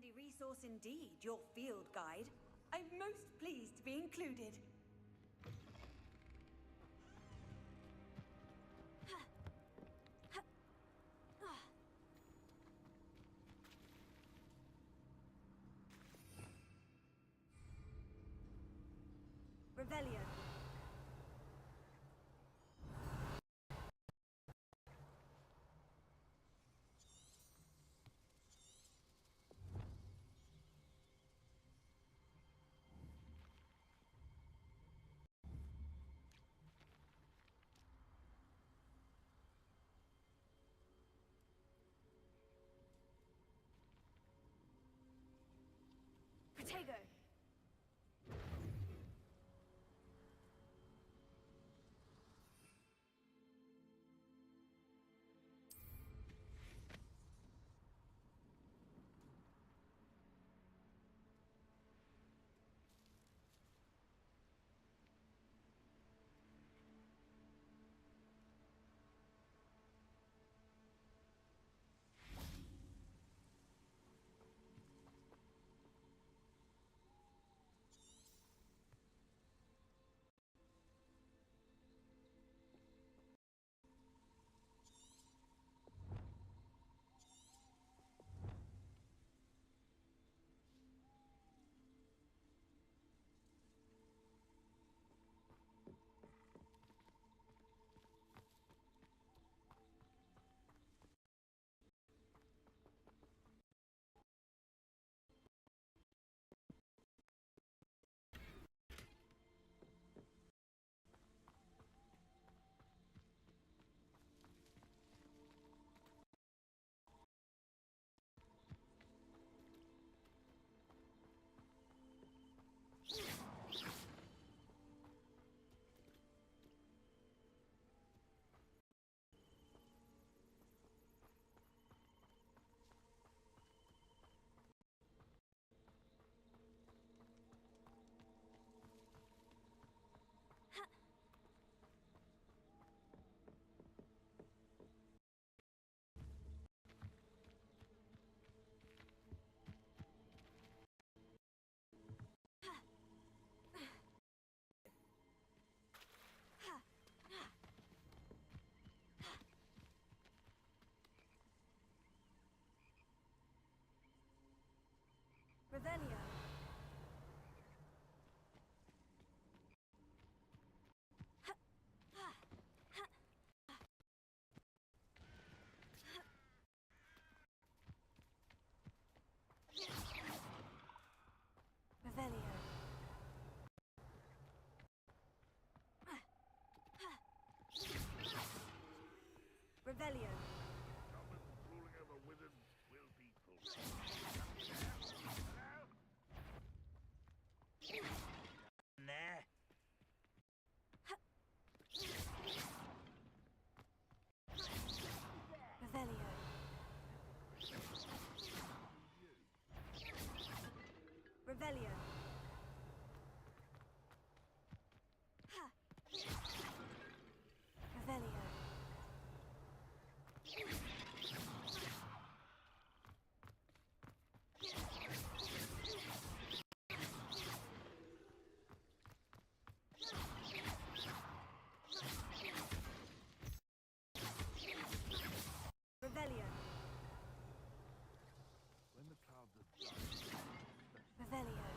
handy resource indeed, your field guide. I'm most pleased to be included. Revelio. Protego. Revelio. Revelio. Revelio. Ruling over withered will people. There. Revelio. Revelio. Revelio. Revelio. When the clouds are done, Revelio.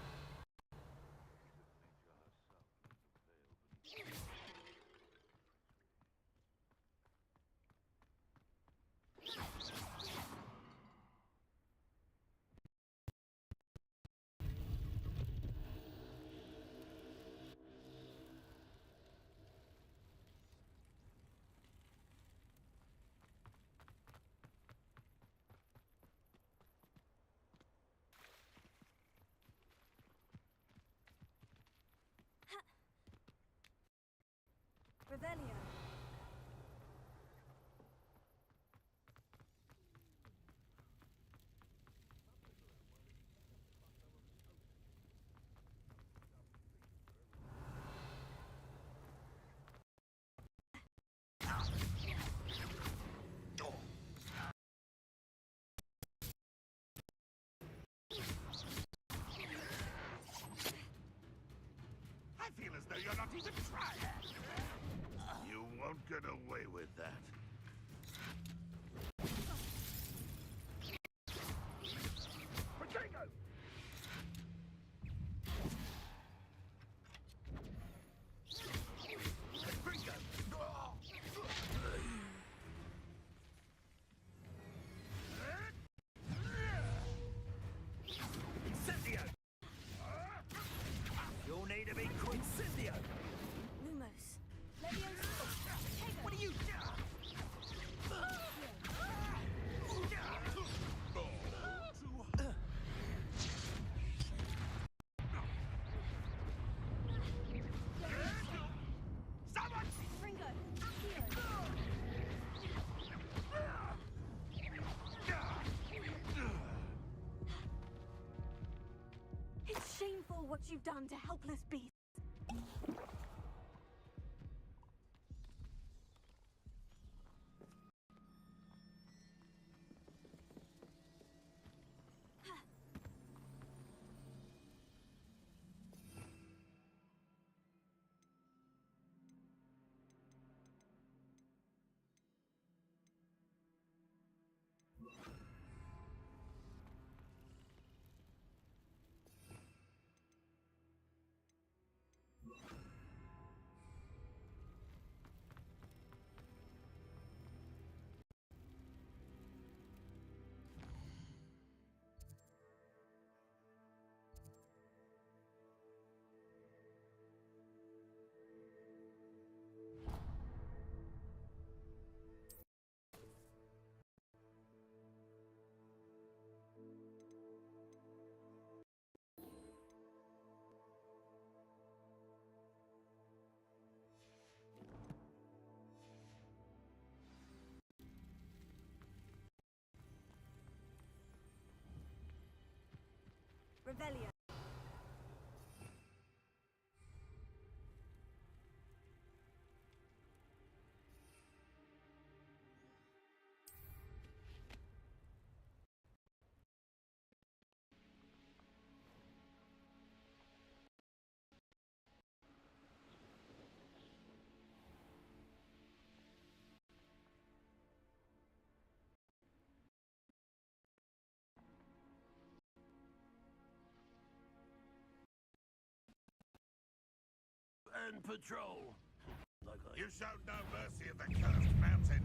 Revelio. get away with that. Potato! Incendio! You'll need to be quick, Incendio! Lumos. Leviosa. Potato. What are you? Ringo. Accio. It's shameful what you've done to helpless beasts. Revelio. And patrol. You showed no mercy of the cursed mountain.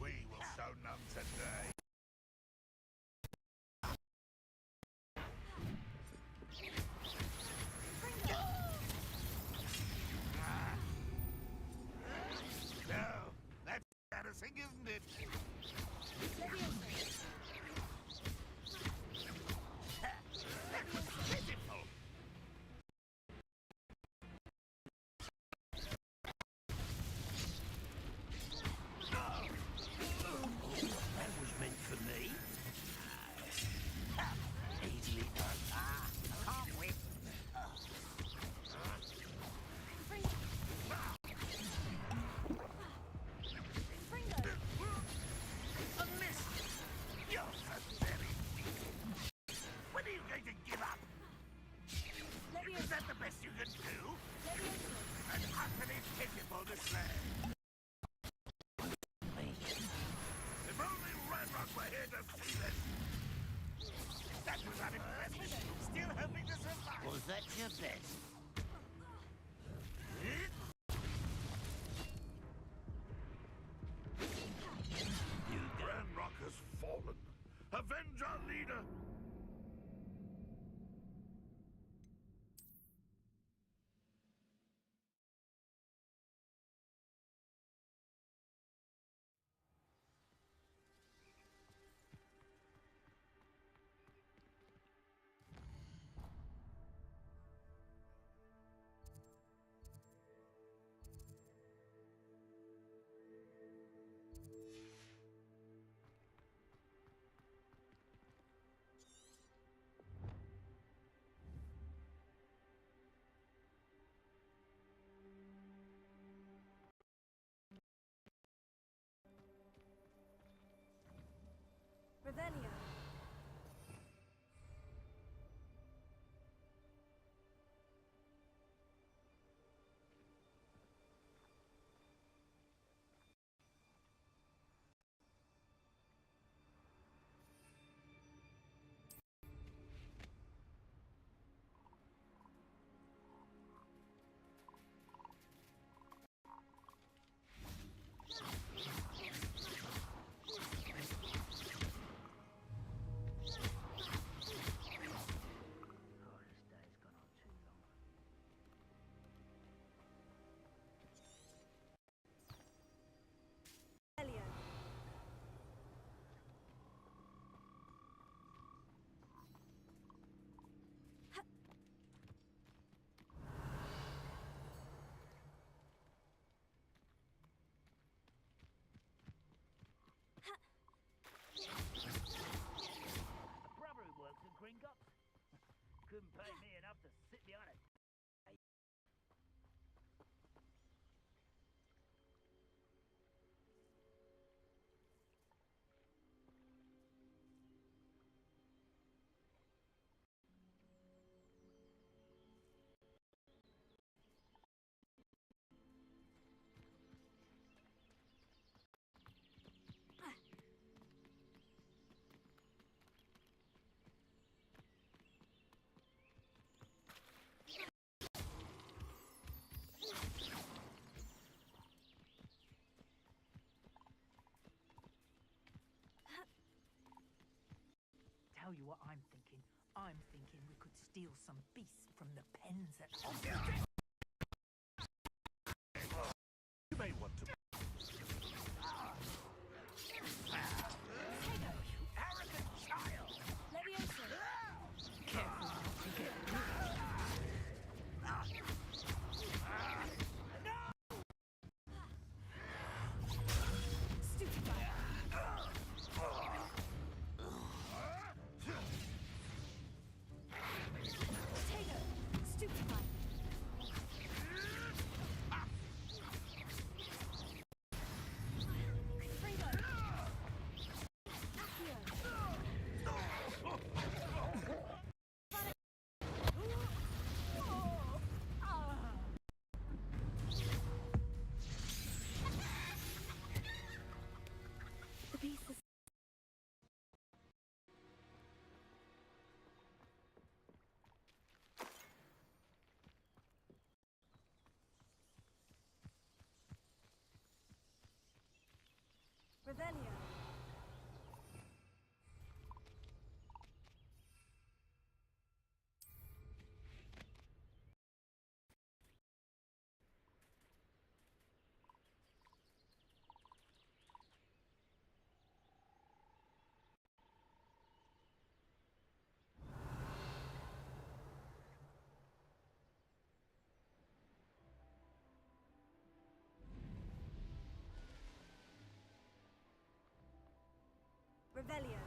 We will show none today. No, that's embarrassing, isn't it? That's pitiful. That was meant for me. Easily done. I can't win. A miss. You're pathetic. When are you going to give up? Is that the best you can do? An utterly pitiful display. If only Redrock were here to see this. That was unimpressive. Still hoping to survive. Was that your best? Redrock has fallen. Avenge our leader. couldn't pay me enough to sit behind a... Tell you what I'm thinking. I'm thinking we could steal some beasts from the pens at Hogwarts. You may want to... You arrogant child! Leviosa. Careful not to get Stupefy. Potato. Stupefy. Fredo. Accio. The beast is... Revelio. Revelio.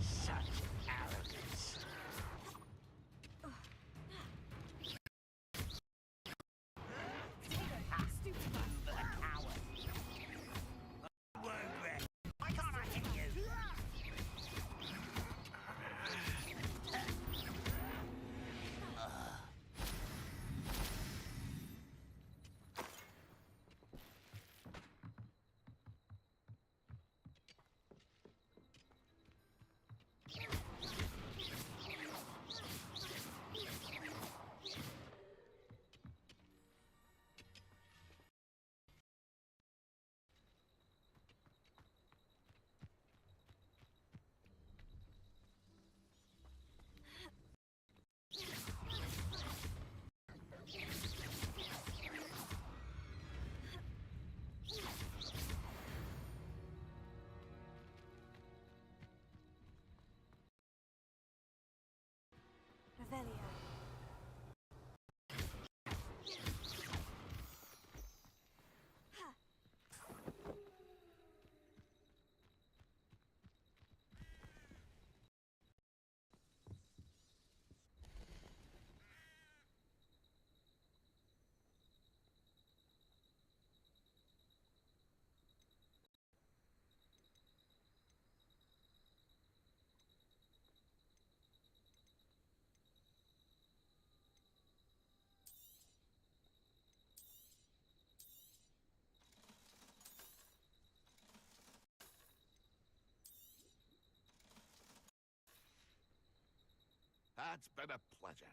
Such arrogance! Why can't I hit you? Revelio. It's been a pleasure.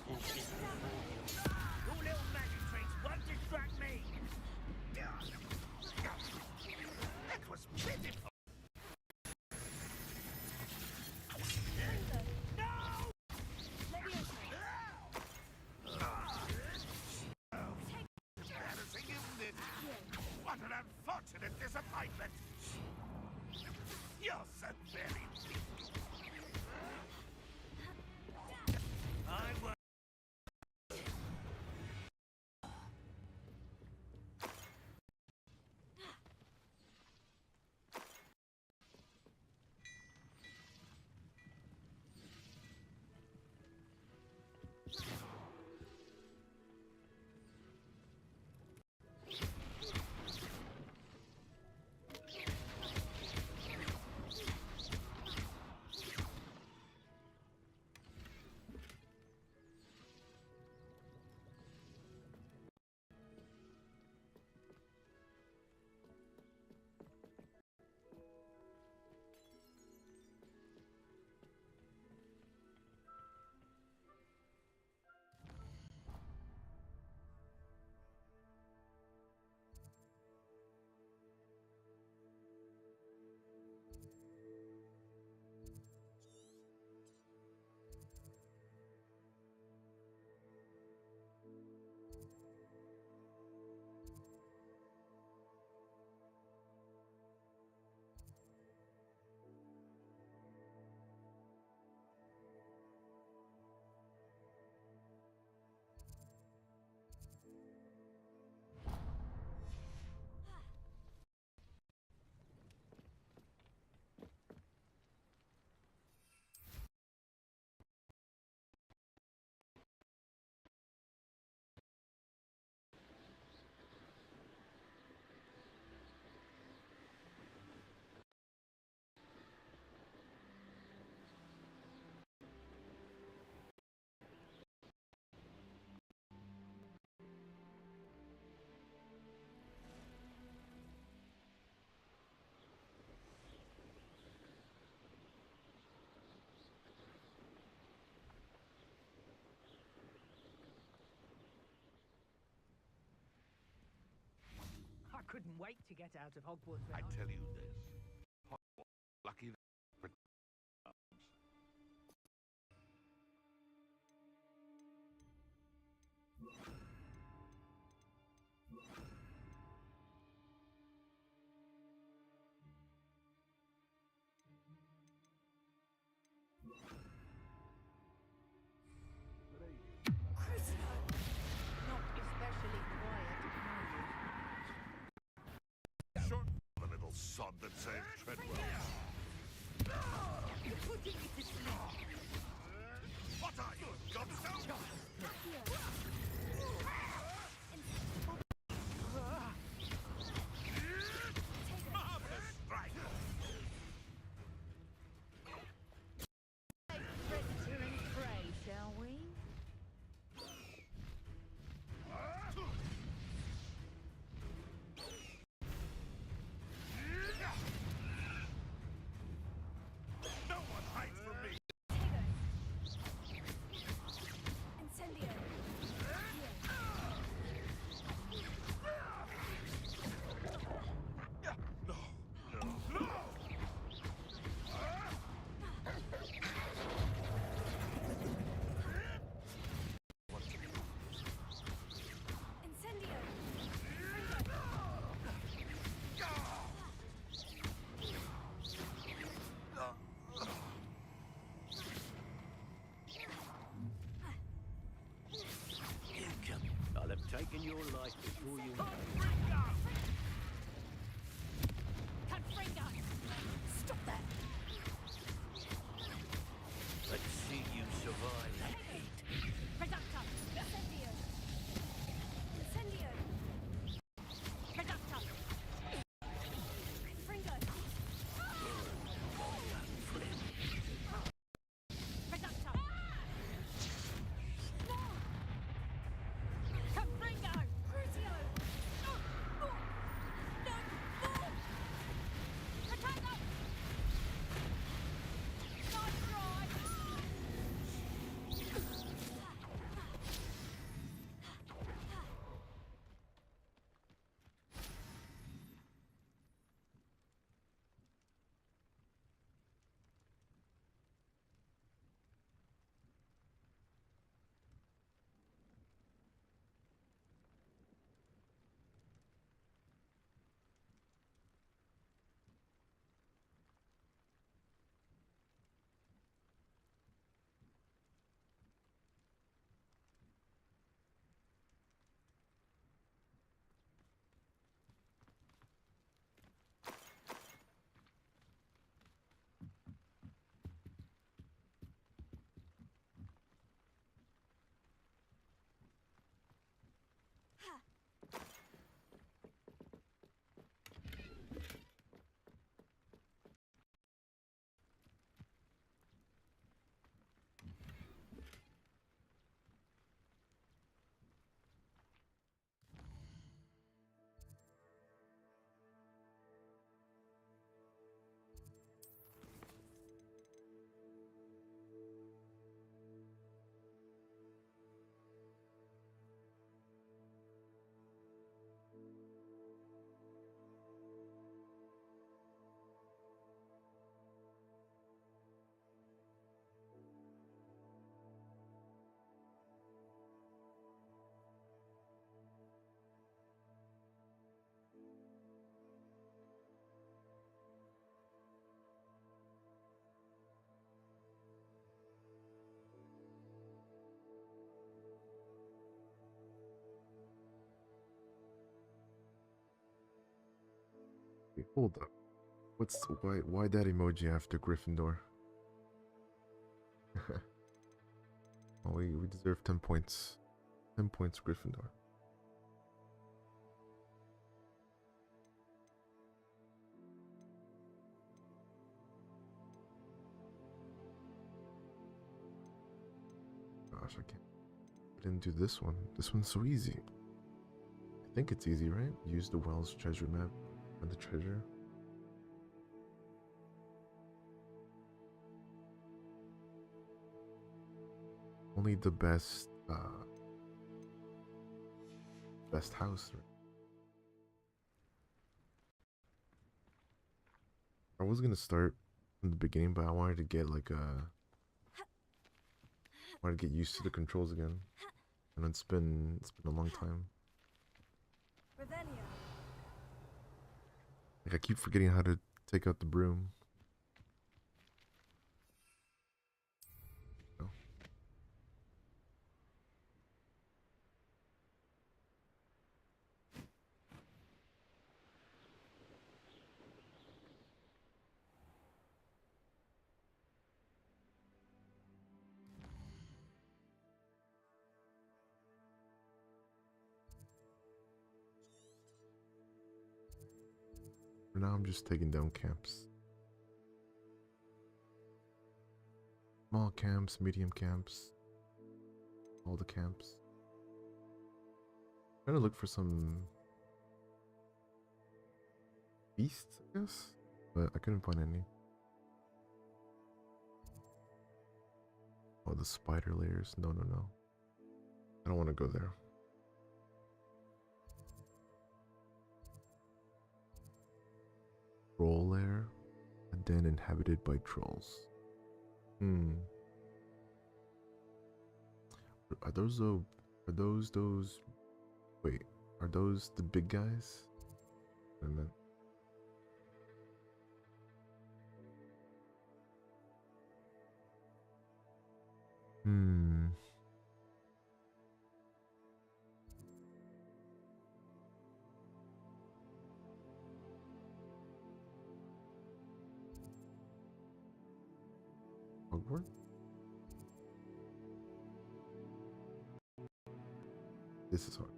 Your little magic tricks won't distract me. That was pitiful. Embarrassing, isn't it? What an unfortunate disappointment. You're so very weak. I won't. I couldn't wait to get out of Hogwarts. I tell you this. Lucky that. Not especially quiet, are you? Short the little sod that saved Treadwell. You're putting me to sleep. What are you, Gobstone? Marvelous strike! Predator and prey, shall we? No one hides from me! Incendio. No! No! No! Incendio. I'll have taken your life before you know. Confringo. Stop that. Let's see you survive that heat. Reductor. Incendio. Incendio. Reductor. Confringo. Reductor. No. Confringo. Crucio. No. No. No. Reductor. Wait, hold up. Why that emoji after Gryffindor? Oh, we deserve 10 points. 10 points, Gryffindor. Gosh, I didn't do this one. This one's so easy. I think it's easy, right? Use the Wells treasure map and the treasure. Only the best house. Right? I was gonna start from the beginning, but I wanted to get like wanted to get used to the controls again, and it's been a long time. Revelio. Like I keep forgetting how to take out the broom. No. For now, I'm just taking down camps. Small camps, medium camps, all the camps. Trying to look for some beasts, I guess, but I couldn't find any. Oh, the spider layers. No. I don't want to go there. Troll lair, a den inhabited by trolls. Are those those? Wait, are those the big guys? I meant. Hogwarts? This is hard.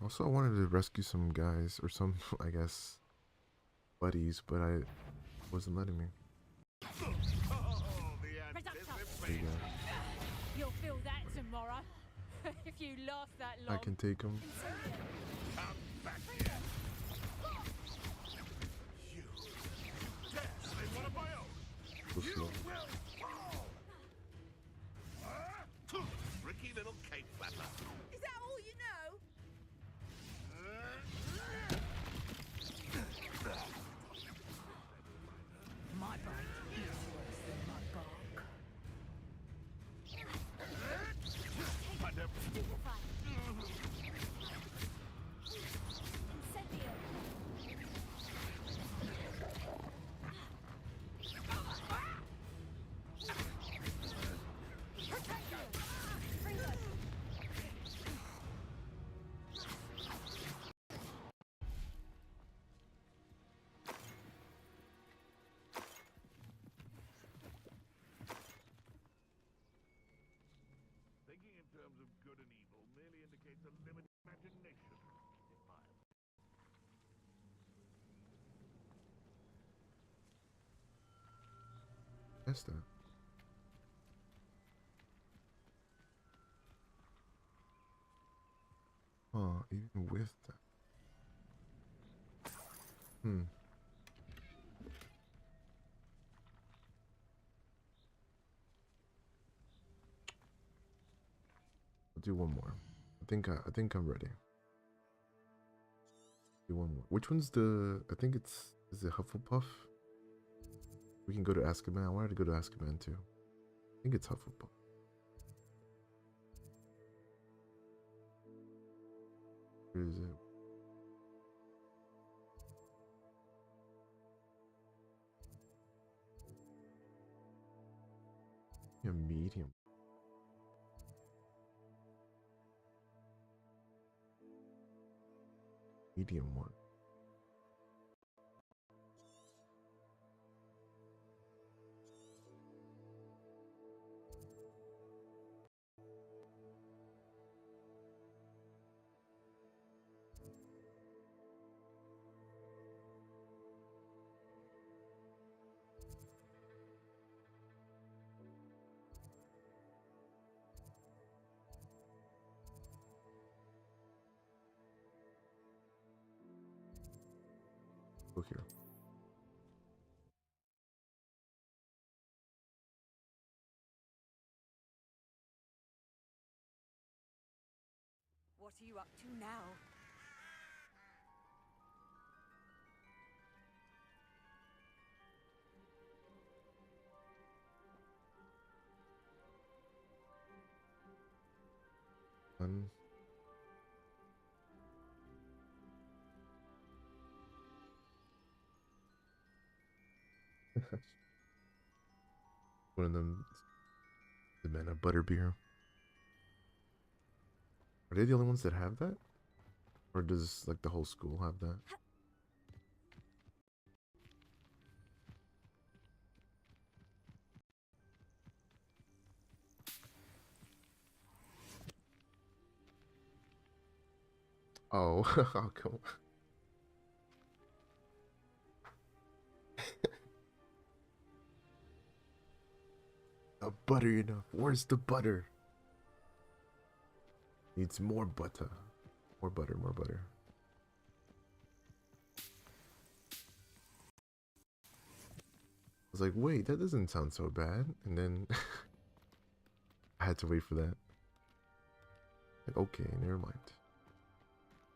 Also, I wanted to rescue some guys or some, I guess, buddies, but I wasn't letting me. Oh, There you go. You'll feel that tomorrow. If you last that I long. can take them. come back here. You dare slay one of my own. Go You slow. will fall. Tricky little cape flapper. Is that all you know? My bite is worse than my bark. That's that. Oh, even with that. I'll do one more. I think I'm ready. Do one more. Which one's the? I think is it Hufflepuff? We can go to Azkaban. I wanted to go to Azkaban too. I think it's Hufflepuff. Where is it? A medium. Medium one. Go here. What are you up to now? One. One of them, the men of butterbeer. Are they the only ones that have that? Or does like the whole school have that? Oh, oh come on. Not buttery enough. Where's the butter? Needs more butter. More butter, more butter. I was like, wait, that doesn't sound so bad. And then I had to wait for that. Like, okay, never mind.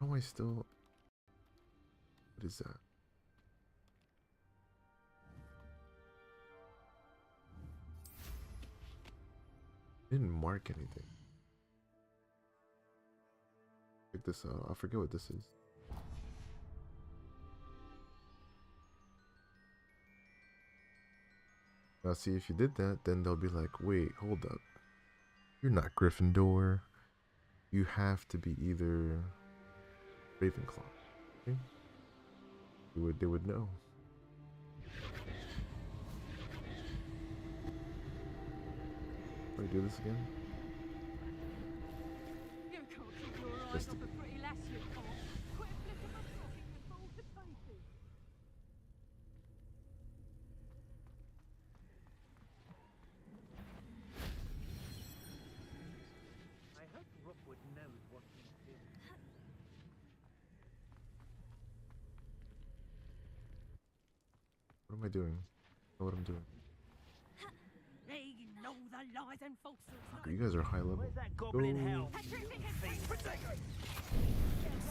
How am I still... What is that? Didn't mark anything. Check this out. I forget what this is. Now see, if you did that, then they'll be like, wait, hold up. You're not Gryffindor. You have to be either Ravenclaw. Okay? They would know. Can we do this again? You can't keep your eyes off a pretty lass, you can't. Quit flicking my stocking before all the papers. I hope Rookwood knows what he's doing. What am I doing? I know what I'm doing. They know the lies and falsehoods. Fuck, you guys are high level. Where's that goblin Go. hell?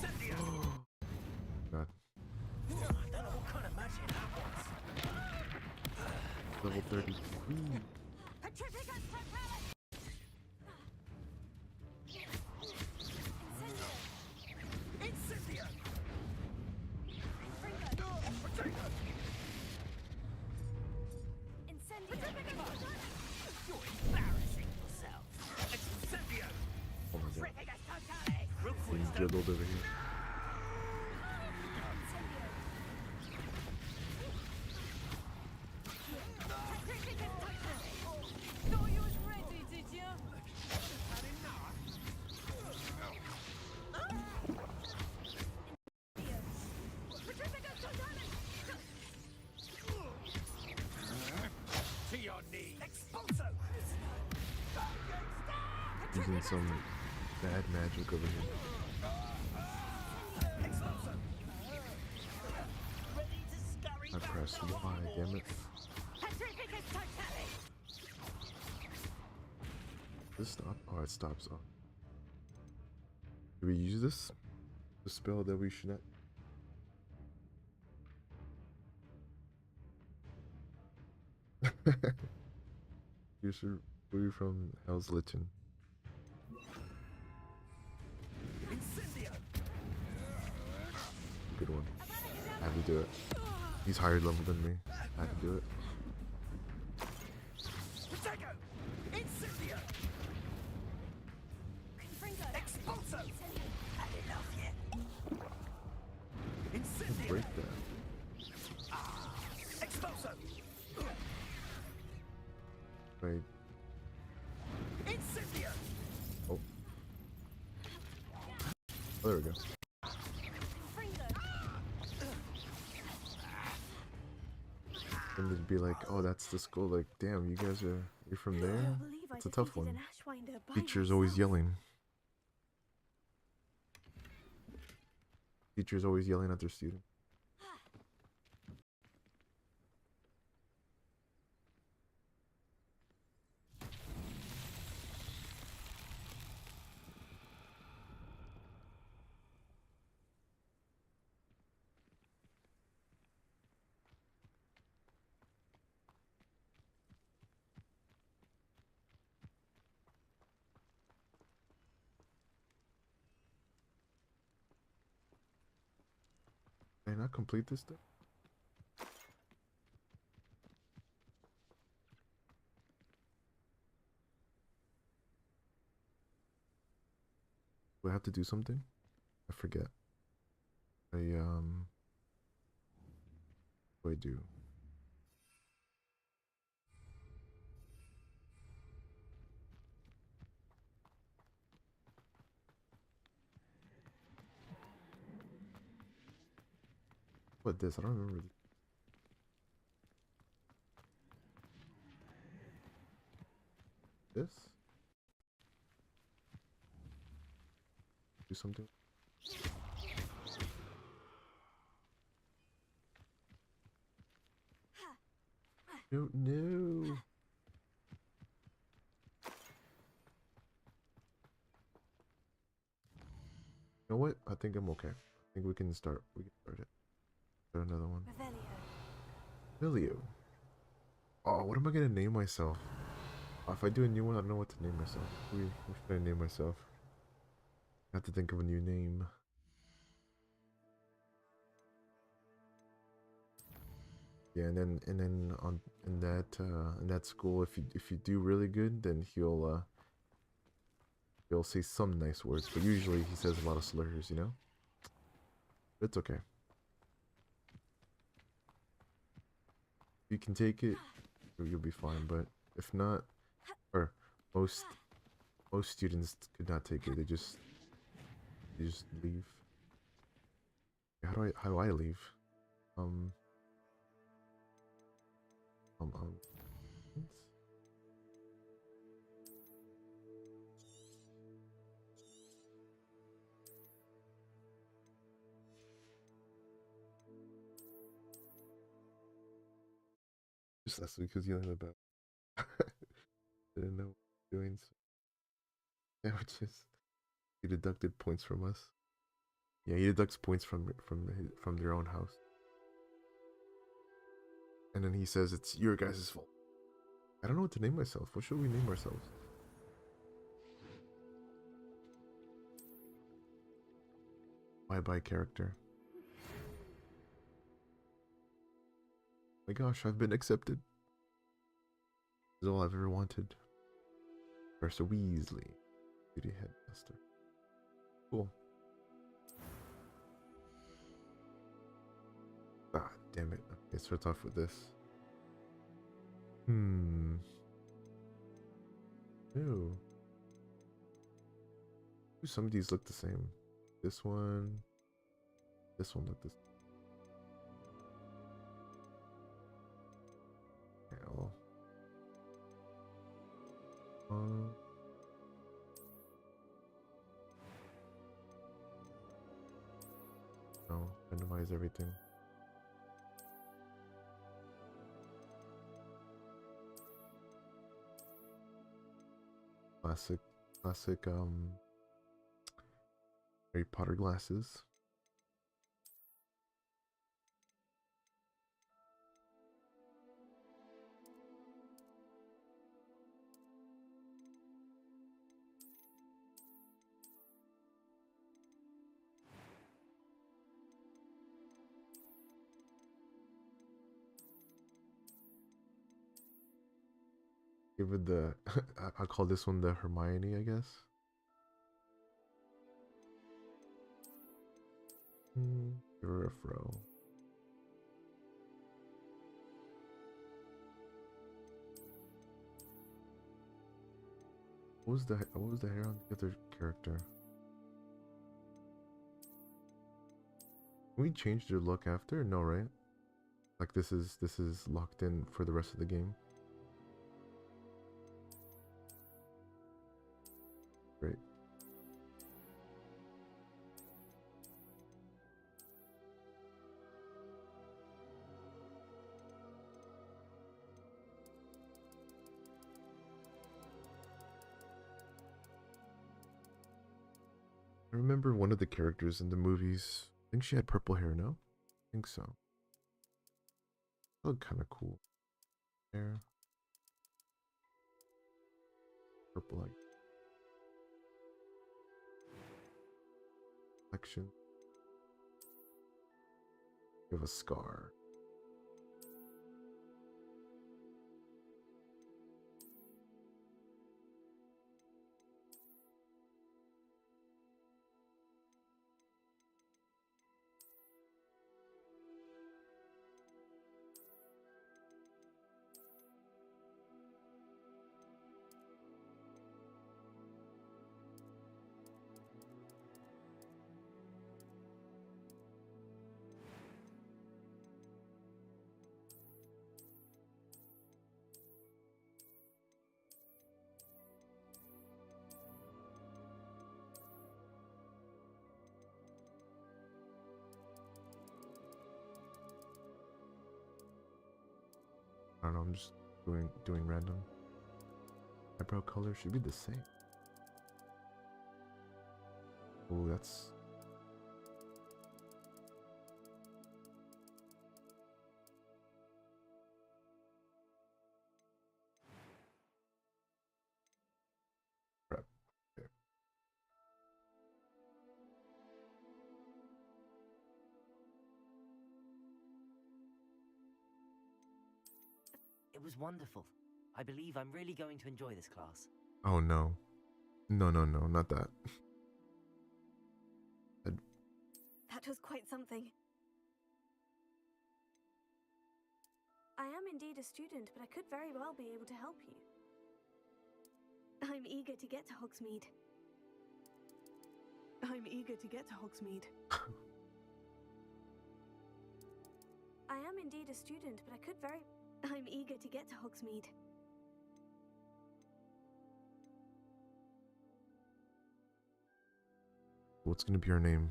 Cynthia! God. I don't know what kind of magic that was. Level 33. Cynthia! You're embarrassing yourself. It's Cynthia! Oh my god. Rookwood's Being done. juggled over here. Thought you was ready, did you? To your knees. using some bad magic over here. I pressed Y, damn it. Does this stop? Oh, it stops. Oh. Do we use this? The spell that we should not. You should free from Hell's Lichen. Good one. I have to do it. He's higher level than me. I have to do it. Break that. Wait. Oh. Oh, there we go. And they'd be like, oh, that's the school. Like, damn, you guys are, you're from there? It's a tough one. Teacher's always yelling. Teacher's always yelling at their student. Did I not complete this stuff? Do I have to do something? I forget. What do I do? What this? I don't remember. This? Do something? No, no. You know what? I think I'm okay. I think we can start. We can start it. Start another one. Revelio. Oh, what am I gonna name myself? If I do a new one, I don't know what to name myself. What should I name myself? I have to think of a new name. Yeah, and then on in that school, if you do really good, then he'll say some nice words, but usually he says a lot of slurs, you know. But it's okay. If you can take it, you'll be fine. But if not, or most students could not take it. They just leave. How do I leave? Just that's because yelling about. Didn't know what we were doing. So. Sandwiches. He deducted points from us. Yeah, he deducts points from their own house. And then he says it's your guys' fault. I don't know what to name myself. What should we name ourselves? Bye-bye character. My gosh, I've been accepted. This is all I've ever wanted. Professor Weasley. Beauty headmaster. Cool. Ah, damn it. Okay, start off with this. Ew. Some of these look the same. This one look the same. Hell. memorize everything. Classic, classic, Harry Potter glasses. Give it the, I'll call this one the Hermione, I guess. Give her a fro. What was the hair on the other character? Can we change their look after? No, right? Like this is locked in for the rest of the game. Great. I remember one of the characters in the movies. I think she had purple hair, no? I think so. That looked kind of cool. Hair. Purple like complexion. You have a scar. I don't know, I'm just doing random. Eyebrow color should be the same. Oh, that's prep. Okay. It was wonderful. I believe I'm really going to enjoy this class. Oh no. No, not that. That was quite something. I am indeed a student, but I could very well be able to help you. I'm eager to get to Hogsmeade. I'm eager to get to Hogsmeade. I am indeed a student, but I could very... I'm eager to get to Hogsmeade. What's gonna be our name?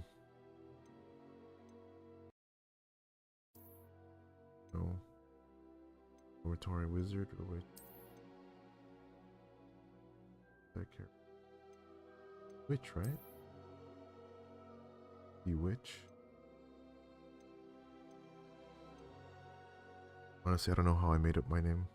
No. Oratory wizard or wait. That care. Witch, right? Bewitch. Honestly, I don't know how I made up my name.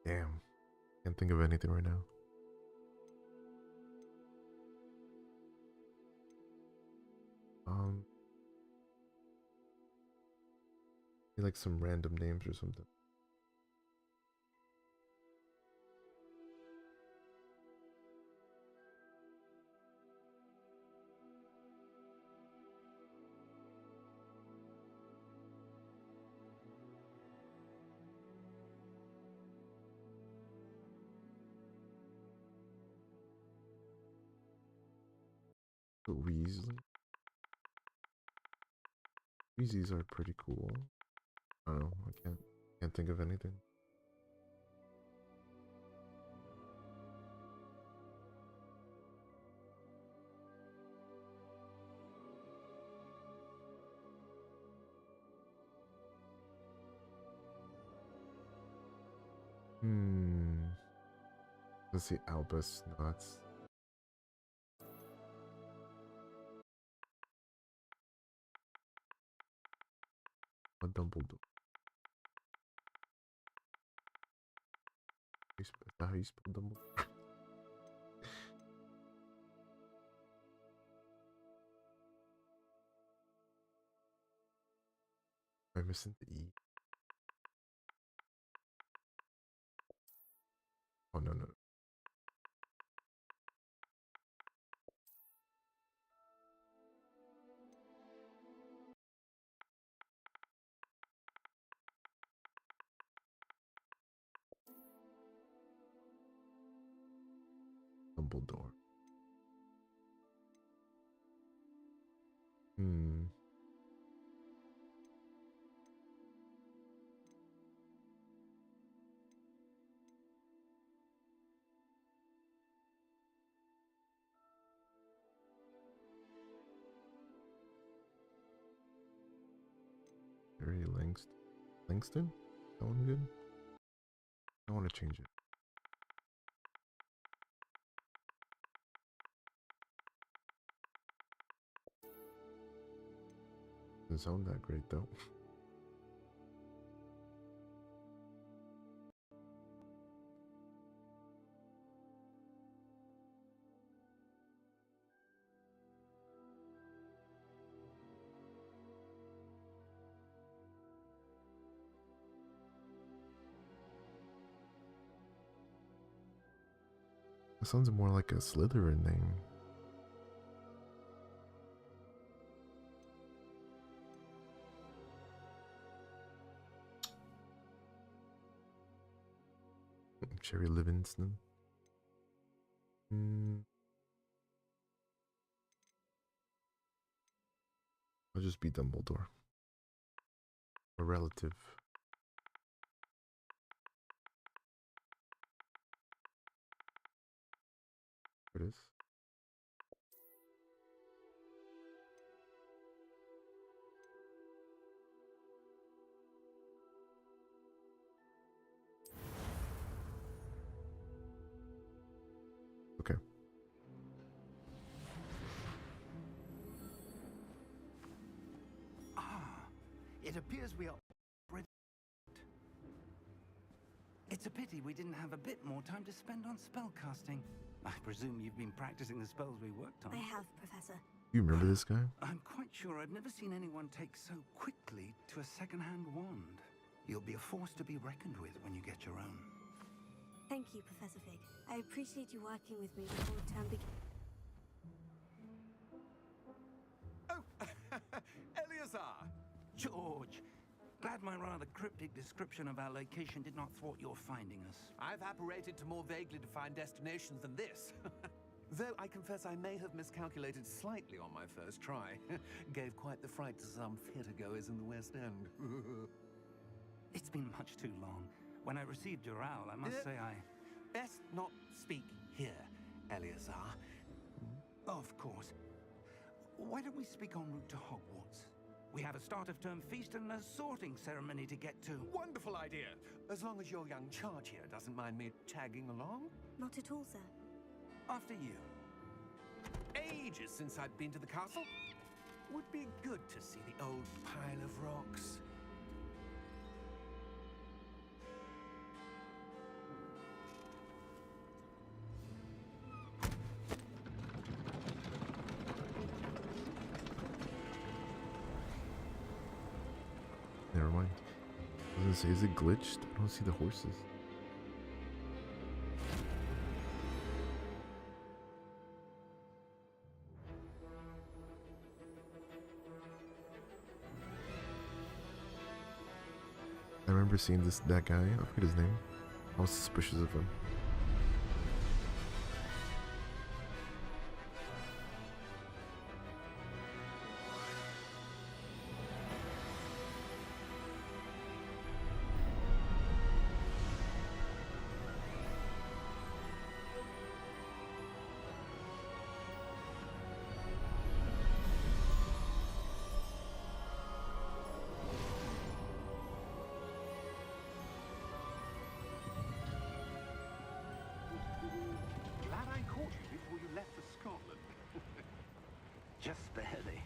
Damn. Can't think of anything right now. Like some random names or something. But Weasley. Weasleys are pretty cool. I don't know. I can't think of anything. Let's see, Albus. No, that's a Dumbledore. Is that how you spell Dumbledore? Am I missing the E? Oh, no, no. Dumbledore. Harry Langston? That one good? I want to change it. Doesn't sound that great though. That sounds more like a Slytherin name. Cherry Livingston. I'll just be Dumbledore. A relative. There it is. Okay. It appears we are ready. It's a pity we didn't have a bit more time to spend on spellcasting. I presume you've been practicing the spells we worked on. I have, Professor. You remember this guy? I'm quite sure I've never seen anyone take so quickly to a second-hand wand. You'll be a force to be reckoned with when you get your own. Thank you, Professor Fig. I appreciate you working with me before term begins. Oh, Eleazar! George! Glad my rather cryptic description of our location did not thwart your finding us. I've apparated to more vaguely defined destinations than this. Though I confess I may have miscalculated slightly on my first try. Gave quite the fright to some theatregoers in the West End. It's been much too long. When I received your owl, I must say I... Best not speak here, Eleazar. Of course. Why don't we speak en route to Hogwarts? We have a start-of-term feast and a sorting ceremony to get to. Wonderful idea! As long as your young charge here doesn't mind me tagging along. Not at all, sir. After you. Ages since I'd been to the castle. Would be good to see the old pile of rocks. Never mind. I was gonna say, is it glitched? I don't see the horses. I remember seeing that guy, I forget his name. I was suspicious of him. Just barely.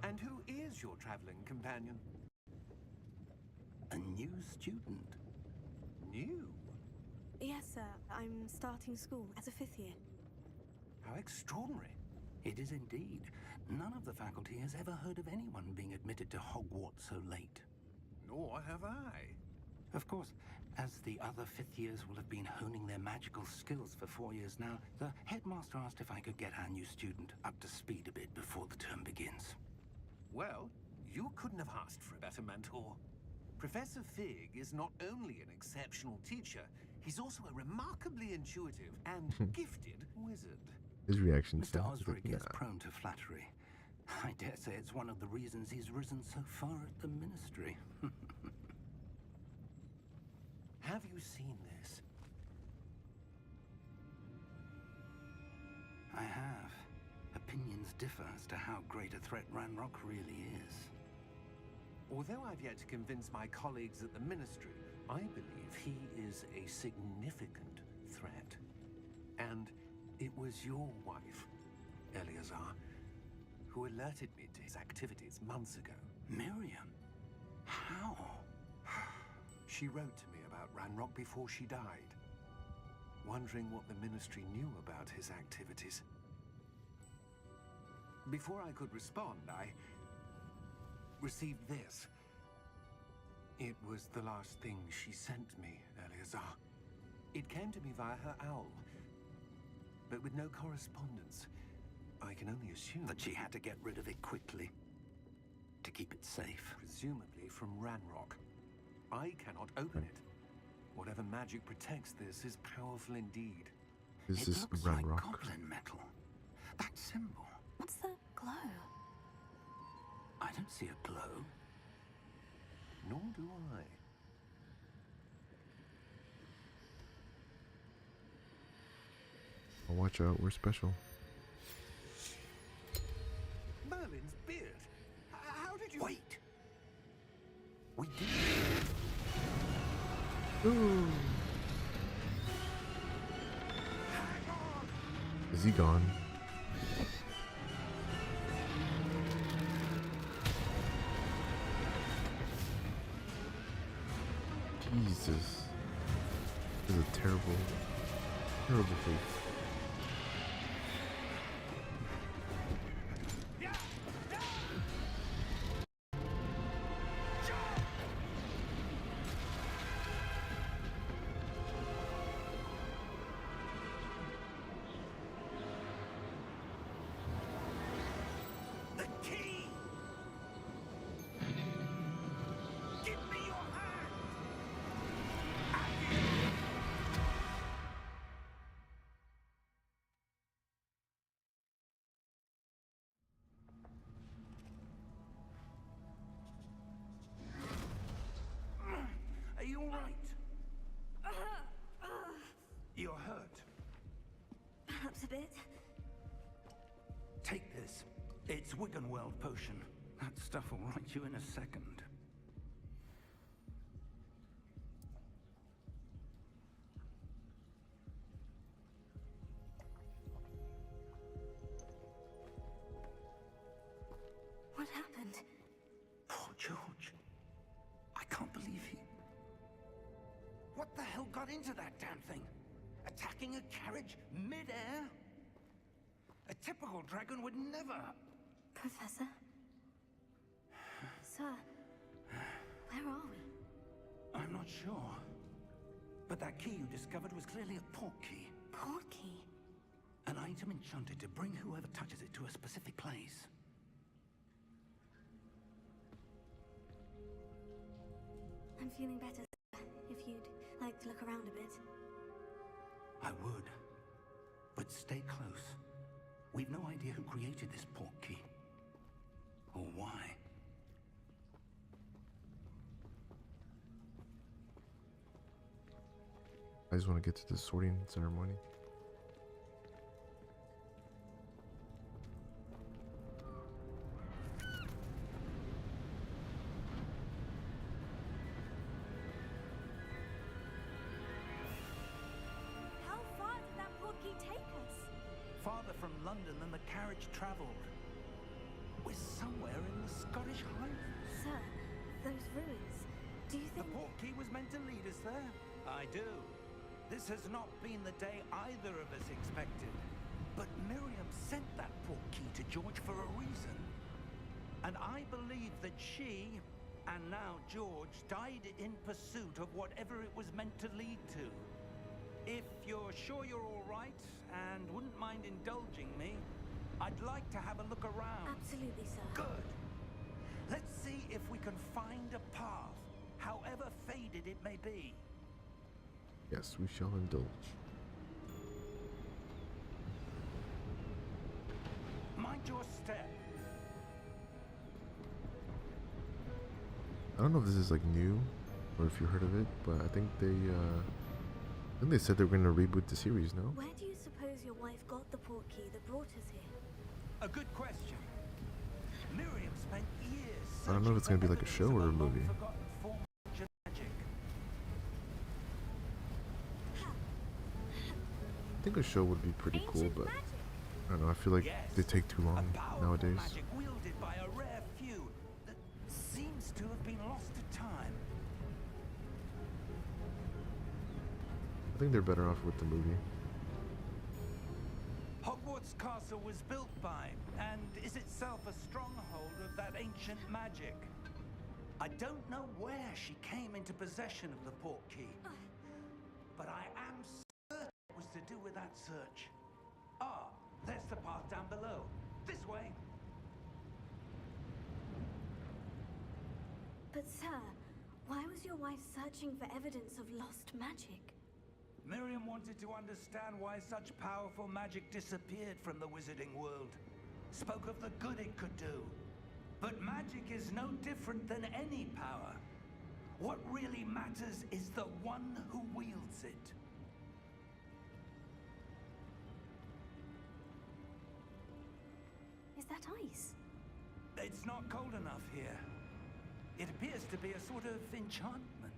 And who is your traveling companion? A new student. New? Yes, sir. I'm starting school as a 5th year. How extraordinary. It is indeed. None of the faculty has ever heard of anyone being admitted to Hogwarts so late. Nor have I. Of course, as the other 5th years will have been honing their magical skills for 4 years now, the headmaster asked if I could get our new student up to speed a bit before the term begins. Well, you couldn't have asked for a better mentor. Professor Fig is not only an exceptional teacher, he's also a remarkably intuitive and gifted wizard. His reaction to Mr. that is Osric like, is nah. prone to flattery. I dare say it's one of the reasons he's risen so far at the ministry. Have you seen this? I have. Opinions differ as to how great a threat Ranrock really is. Although I've yet to convince my colleagues at the ministry, I believe he is a significant threat. And it was your wife, Eleazar, who alerted me to his activities months ago. Miriam? How? She wrote to me about Ranrock before she died, wondering what the ministry knew about his activities. Before I could respond, I received this. It was the last thing she sent me, Eleazar. It came to me via her owl, but with no correspondence. I can only assume That she had to get rid of it quickly. To keep it safe. presumably from Ranrock. I cannot open it. Whatever magic protects this is powerful indeed. This It is looks like Ranrock. goblin metal. That symbol. What's that glow? I don't see a glow. Nor do I. Oh, watch out, we're special. Merlin's beard. How did you... Wait. We did. Ooh. Is he gone? Jesus. This is a terrible, terrible face. The key! Give me your hand! Are you all right? You're hurt. Perhaps a bit. Take this. It's Wiggenweld potion. That stuff will right you in a second. What happened? Poor George. I can't believe he... What the hell got into that damn thing? Attacking a carriage mid-air? A typical dragon would never... Professor? Sir, where are we? I'm not sure. But that key you discovered was clearly a port key. Port key? An item enchanted to bring whoever touches it to a specific place. I'm feeling better, sir. If you'd like to look around a bit. I would. But stay close. We've no idea who created this port key. Or why. I just want to get to the sorting ceremony. How far did that port key take us? Farther from London than the carriage travelled. We're somewhere in the Scottish Highlands. Sir, those ruins. Do you The think... portkey was meant to lead us there? I do. This has not been the day either of us expected. But Miriam sent that portkey to George for a reason. And I believe that she, and now George, died in pursuit of whatever it was meant to lead to. If you're sure you're all right, and wouldn't mind indulging me, I'd like to have a look around. Absolutely, sir. Good. Let's see if we can find a path, however faded it may be. Yes, we shall indulge. Mind your step. I don't know if this is like new or if you heard of it, but I think they said they were gonna reboot the series, no? Where do you suppose your wife got the portkey that brought us here? A good question. Miriam spent years. I don't know if it's gonna be like a show or a movie. I think a show would be pretty cool, but I don't know, I feel like they take too long nowadays. Magic wielded by a rare few that seems to have been lost to time. I think they're better off with the movie. Hogwarts Castle was built by, and is itself a stronghold of that ancient magic. I don't know where she came into possession of the portkey, but I am certain it was to do with that search. Ah, there's the path down below. This way. But sir, why was your wife searching for evidence of lost magic? Miriam wanted to understand why such powerful magic disappeared from the wizarding world. Spoke of the good it could do. But magic is no different than any power. What really matters is the one who wields it. Is that ice? It's not cold enough here. It appears to be a sort of enchantment.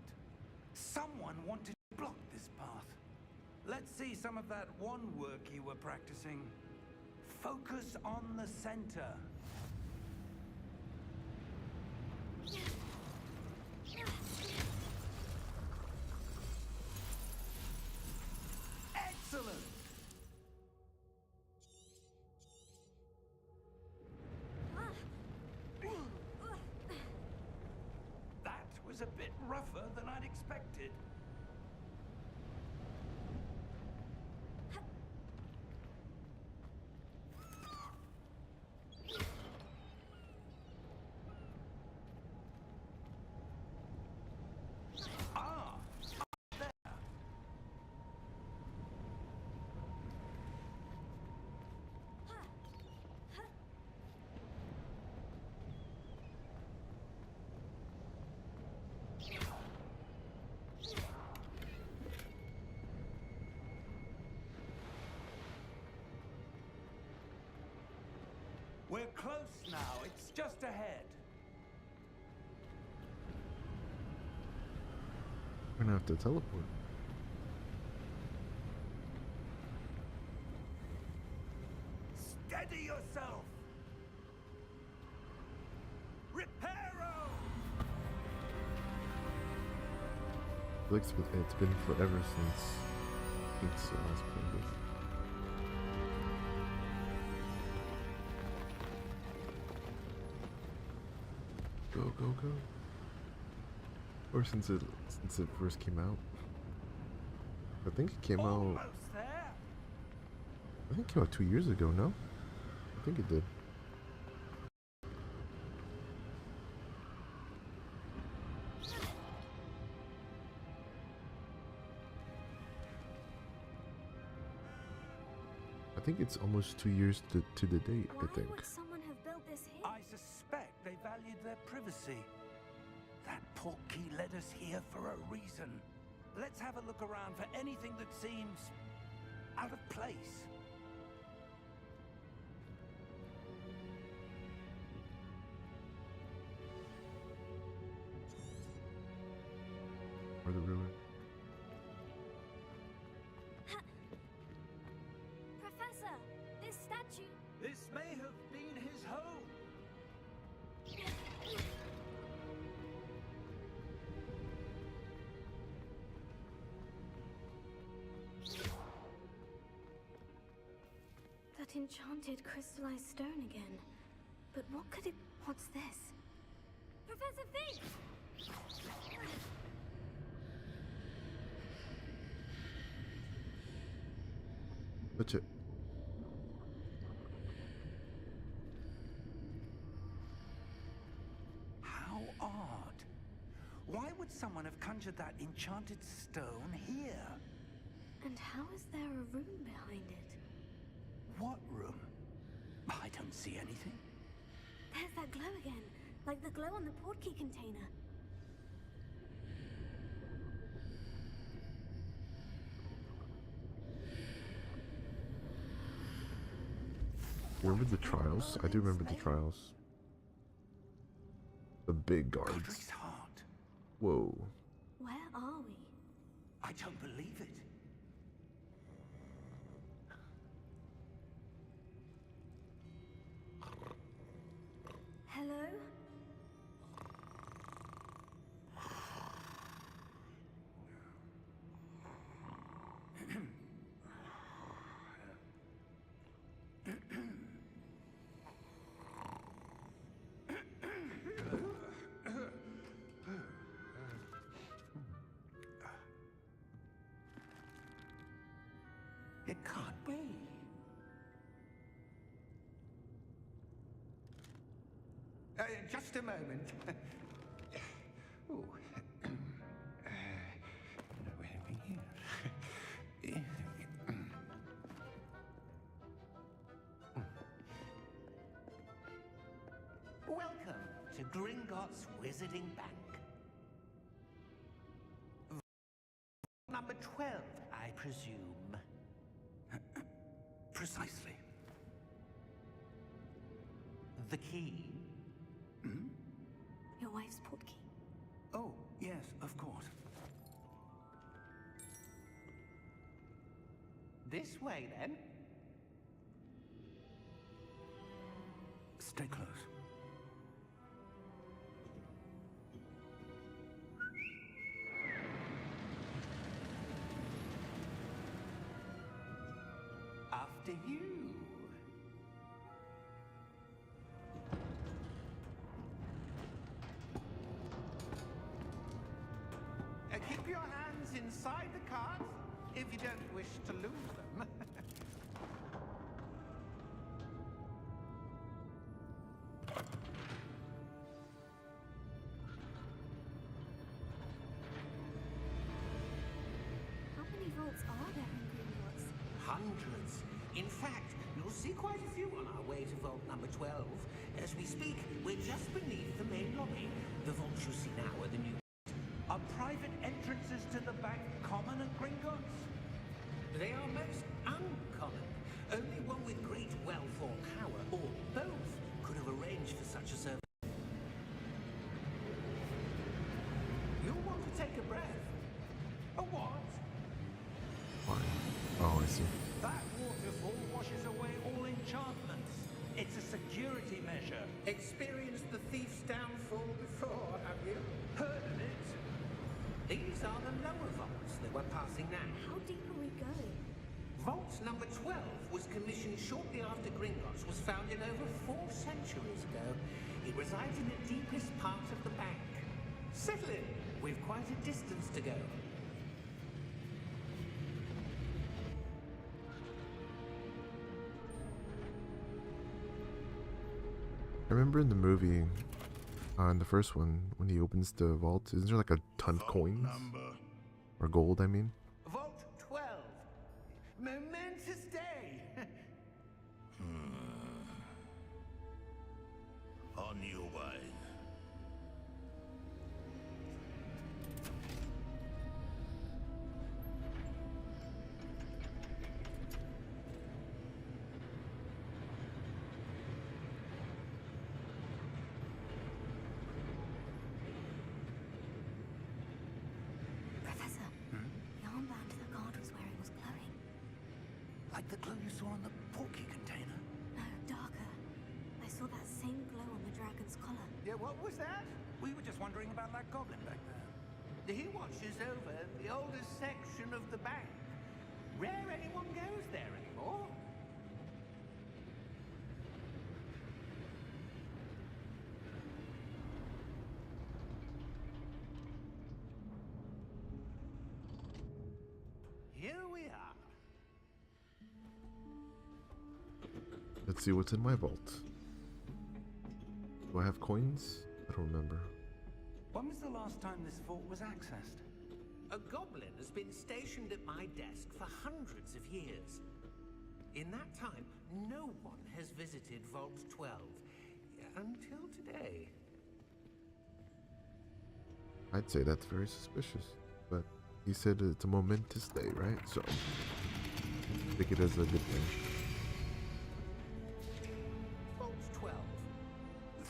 Someone wanted to block this path. Let's see some of that wand work you were practicing. Focus on the center. Excellent! That was a bit rougher than I'd expected. Ah, there. We're close now. It's just ahead. We're gonna have to teleport. Steady yourself. Reparo! It's been forever since last played this. Go, go, go. Or since it first came out. I think it came out. Almost there. I think it came out 2 years ago, no? I think it did. I think it's almost 2 years to the date, Why I think. would someone have built this here? I suspect they valued their privacy. That portkey led us here for a reason. Let's have a look around for anything that seems out of place. Or the ruin. Professor, this statue enchanted crystallized stone again. But what could it... What's this? Professor Fink! Touch it. How odd. Why would someone have conjured that enchanted stone here? And how is there a room behind it? What room? I don't see anything. There's that glow again, like the glow on the portkey container. Remember the trials? I do remember the trials. The big guards. Godric's heart. Whoa. Where are we? I don't believe it. Hello? It can't be. Just a moment. Oh. Where are we here? Welcome to Gringotts Wizarding Bank. Number 12, I presume. Precisely. The key. Your wife's portkey. Oh, yes, of course. This way, then. Stay close. After you. Keep your hands inside the cards if you don't wish to lose them. How many vaults are there in Gringotts? Hundreds. In fact, you'll see quite a few on our way to vault number 12. As we speak, we're just beneath the main lobby. The vaults you see now are the new... Are private entrances to the bank common at Gringotts? They are most uncommon. Only one with great wealth or power, or both, could have arranged for such a service. You'll want to take a breath. A what? Why? Oh, I see. That waterfall washes away all enchantments. It's a security measure. Experienced the thief's downfall before, have you? Heard of it? These are the lower vaults that we're passing now. How deep are we going? Vault number 12 was commissioned shortly after Gringotts was founded over 4 centuries ago. It resides in the deepest part of the bank. Settle in. We've quite a distance to go. I remember in the movie, in the first one, when he opens the vault, isn't there like a ton of coins? Or gold, I mean? Vault 12. Momentous day. On your way. Professor, the armband the guard was wearing was glowing. Like the glow you saw on the portkey container. No, darker. I saw that same glow on the dragon's collar. Yeah, what was that? We were just wondering about that goblin back there. He watches over the oldest section of the bank. Rare anyone goes there anymore. Let's see what's in my vault. Do I have coins? I don't remember. When was the last time this vault was accessed? A goblin has been stationed at my desk for hundreds of years. In that time, no one has visited Vault 12 until today. I'd say that's very suspicious, but he said it's a momentous day, right? So I think it is a good thing. Vault 12.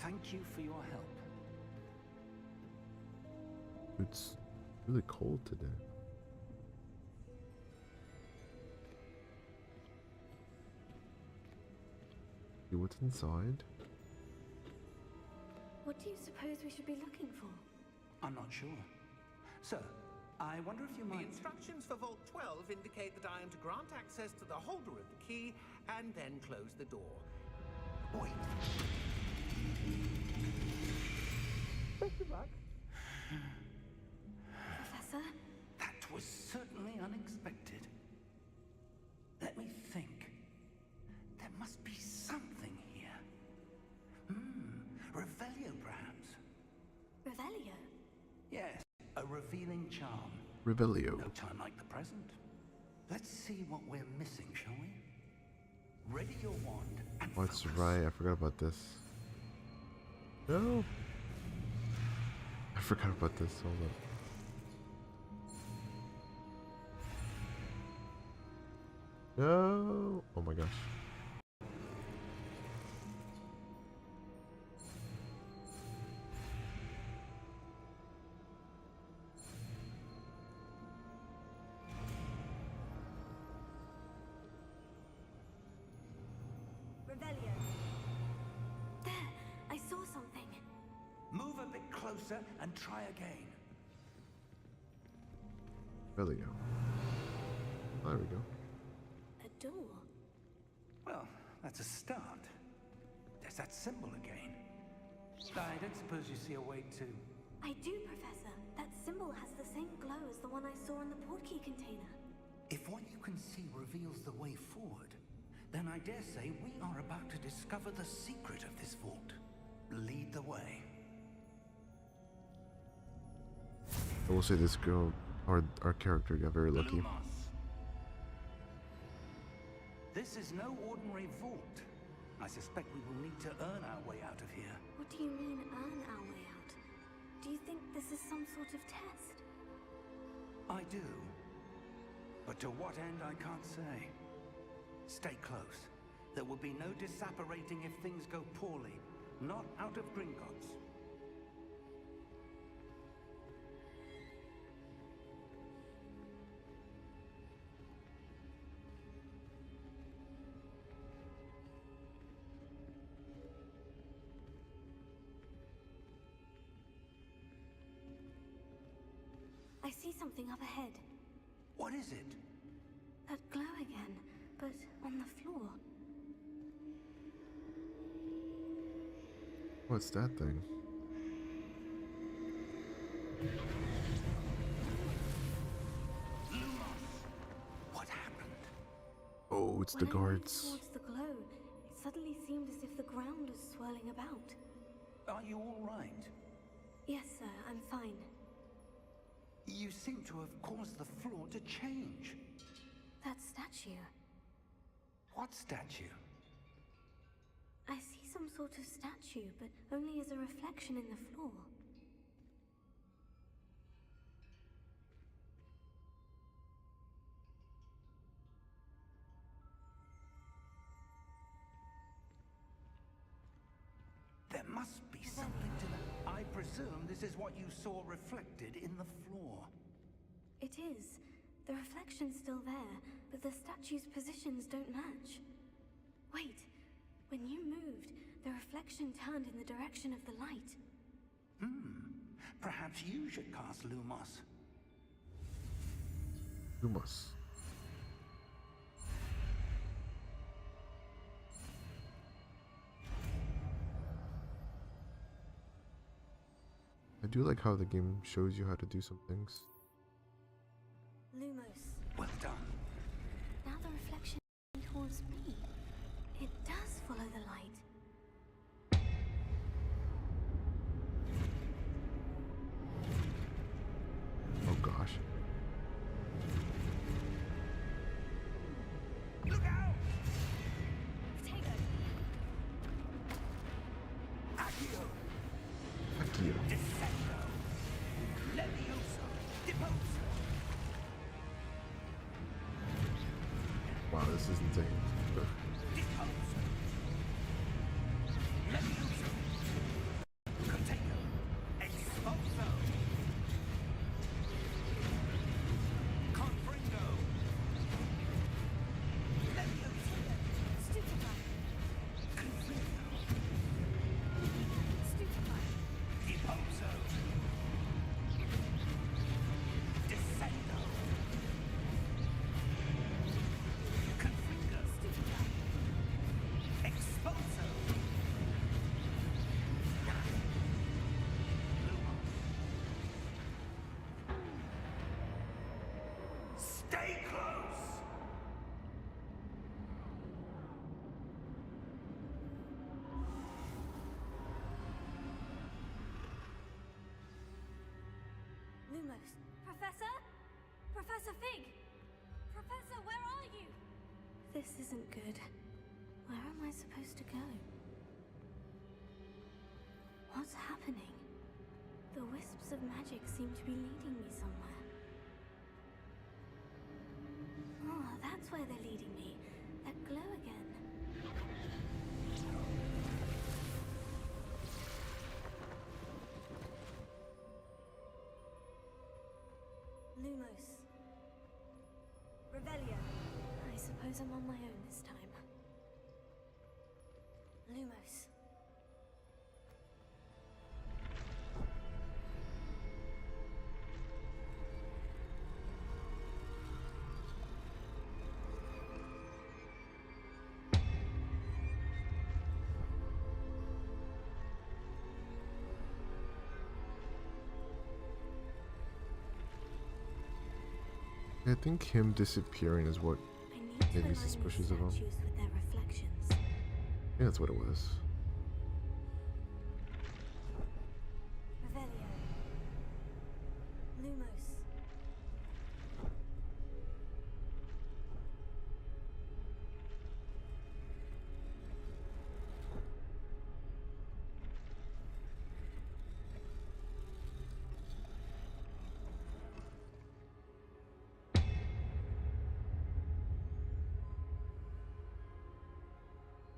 Thank you for your help. It's really cold today. See what's inside. What do you suppose we should be looking for? I'm not sure. Sir, I wonder if you The might... instructions for Vault 12 indicate that I am to grant access to the holder of the key and then close the door. Wait. Best of luck. Professor? That was certainly unexpected. Let me think. There must be something here. Revelio, perhaps? Revelio? Yes, a revealing charm. Revelio. No time like the present. Let's see what we're missing, shall we? Ready your wand and Oh, it's focus. right. I forgot about this. No. I forgot about this. Hold up. No. Oh my gosh. Revelio. There! I saw something. Move a bit closer and try again. Revelio. There we go. A door. Well, that's a start. There's that symbol again. I don't suppose you see a way to... I do, Professor. That symbol has the same glow as the one I saw in the portkey container. If what you can see reveals the way forward, then I dare say we are about to discover the secret of this vault. Lead the way. I will say this girl, our character, got very lucky. Lumos. This is no ordinary vault. I suspect we will need to earn our way out of here. What do you mean, earn our way out? Do you think this is some sort of test? I do. But to what end, I can't say. Stay close. There will be no disapparating if things go poorly. Not out of Gringotts. I see something up ahead. What is it? That glow again, but on the floor. What's that thing? What happened? Oh, it's the When I moved guards. towards the glow, it suddenly seemed as if the ground was swirling about. Are you all right? Yes, sir, I'm fine. You seem to have caused the floor to change. That statue. What statue? I see some sort of statue, but only as a reflection in the floor. There must be something to that. I presume this is what you saw reflected in the floor. It is. The reflection's still there, but the statue's positions don't match. Wait, when you moved, the reflection turned in the direction of the light. Perhaps you should cast Lumos. Lumos. I do like how the game shows you how to do some things. Lumos. Well done. Now the reflection is towards me. It does follow the light. Oh gosh. Look out! Potato. Accio! Akio. Descendo! Levioso! Deposo! Wow, this is insane. Deposo! Levioso! Contago! Expulso! Confringo! Levioso! Stupefy. Confringo! Stupefy. Deposo! Descendo! Confringo! Stupefy. Expulso! Stay close! Lumos. Professor? Professor Fig? Professor, where are you? This isn't good. Where am I supposed to go? What's happening? The wisps of magic seem to be leading me somewhere. Oh, that's where they're leading me. That glow again. Lumos. Revelio. I suppose I'm on my own this time. Lumos. I think him disappearing is what I need made to me align these suspicious of him. statues with their reflections. Yeah, that's what it was. Revelio. Lumos.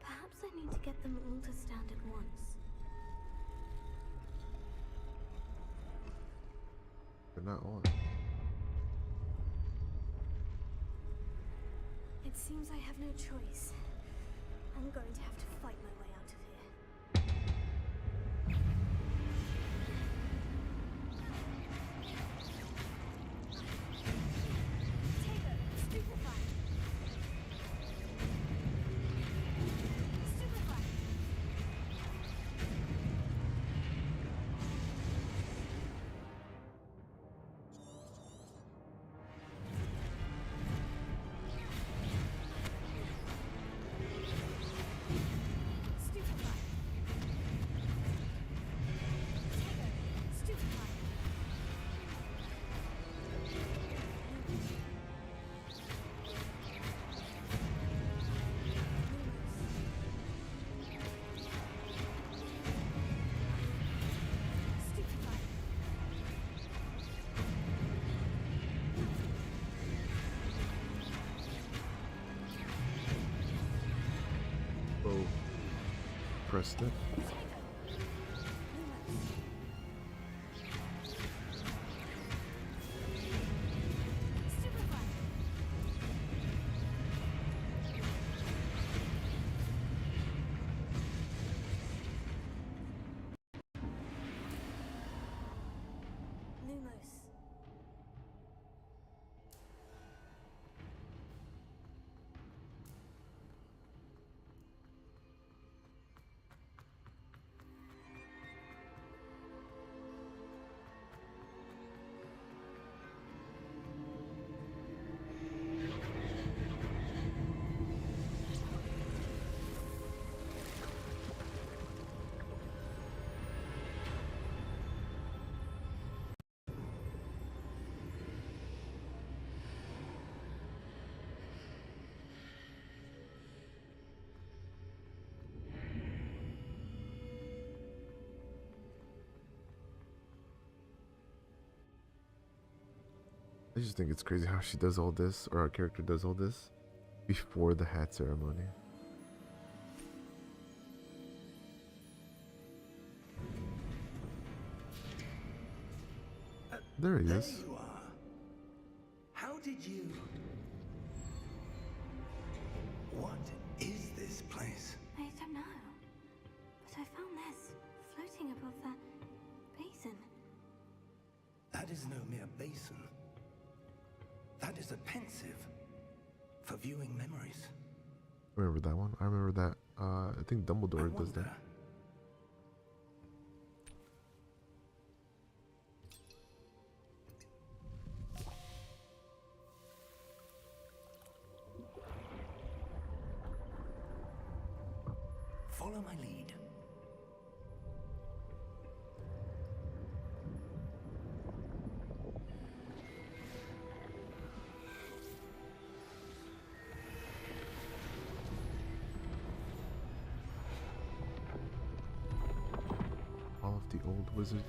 Perhaps I need to get them all to stand at once. But not on. It seems I have no choice. I'm going to have to fight my way out of here. Potato. Stupefy. Stupefy. Stupefy. Potato. Stupefy. Stupefy. Oh. Pressed it. Potato. Lumos. Stupefy. Lumos. I just think it's crazy how she does all this, or our character does all this, before the hat ceremony. There he There is. you are. How did you... What is this place? I don't know. But I found this floating above that basin. That is no mere basin. That is a pensive for viewing memories. Remember that one? I remember that. I think Dumbledore does that. Follow my lead. All of the old wizards.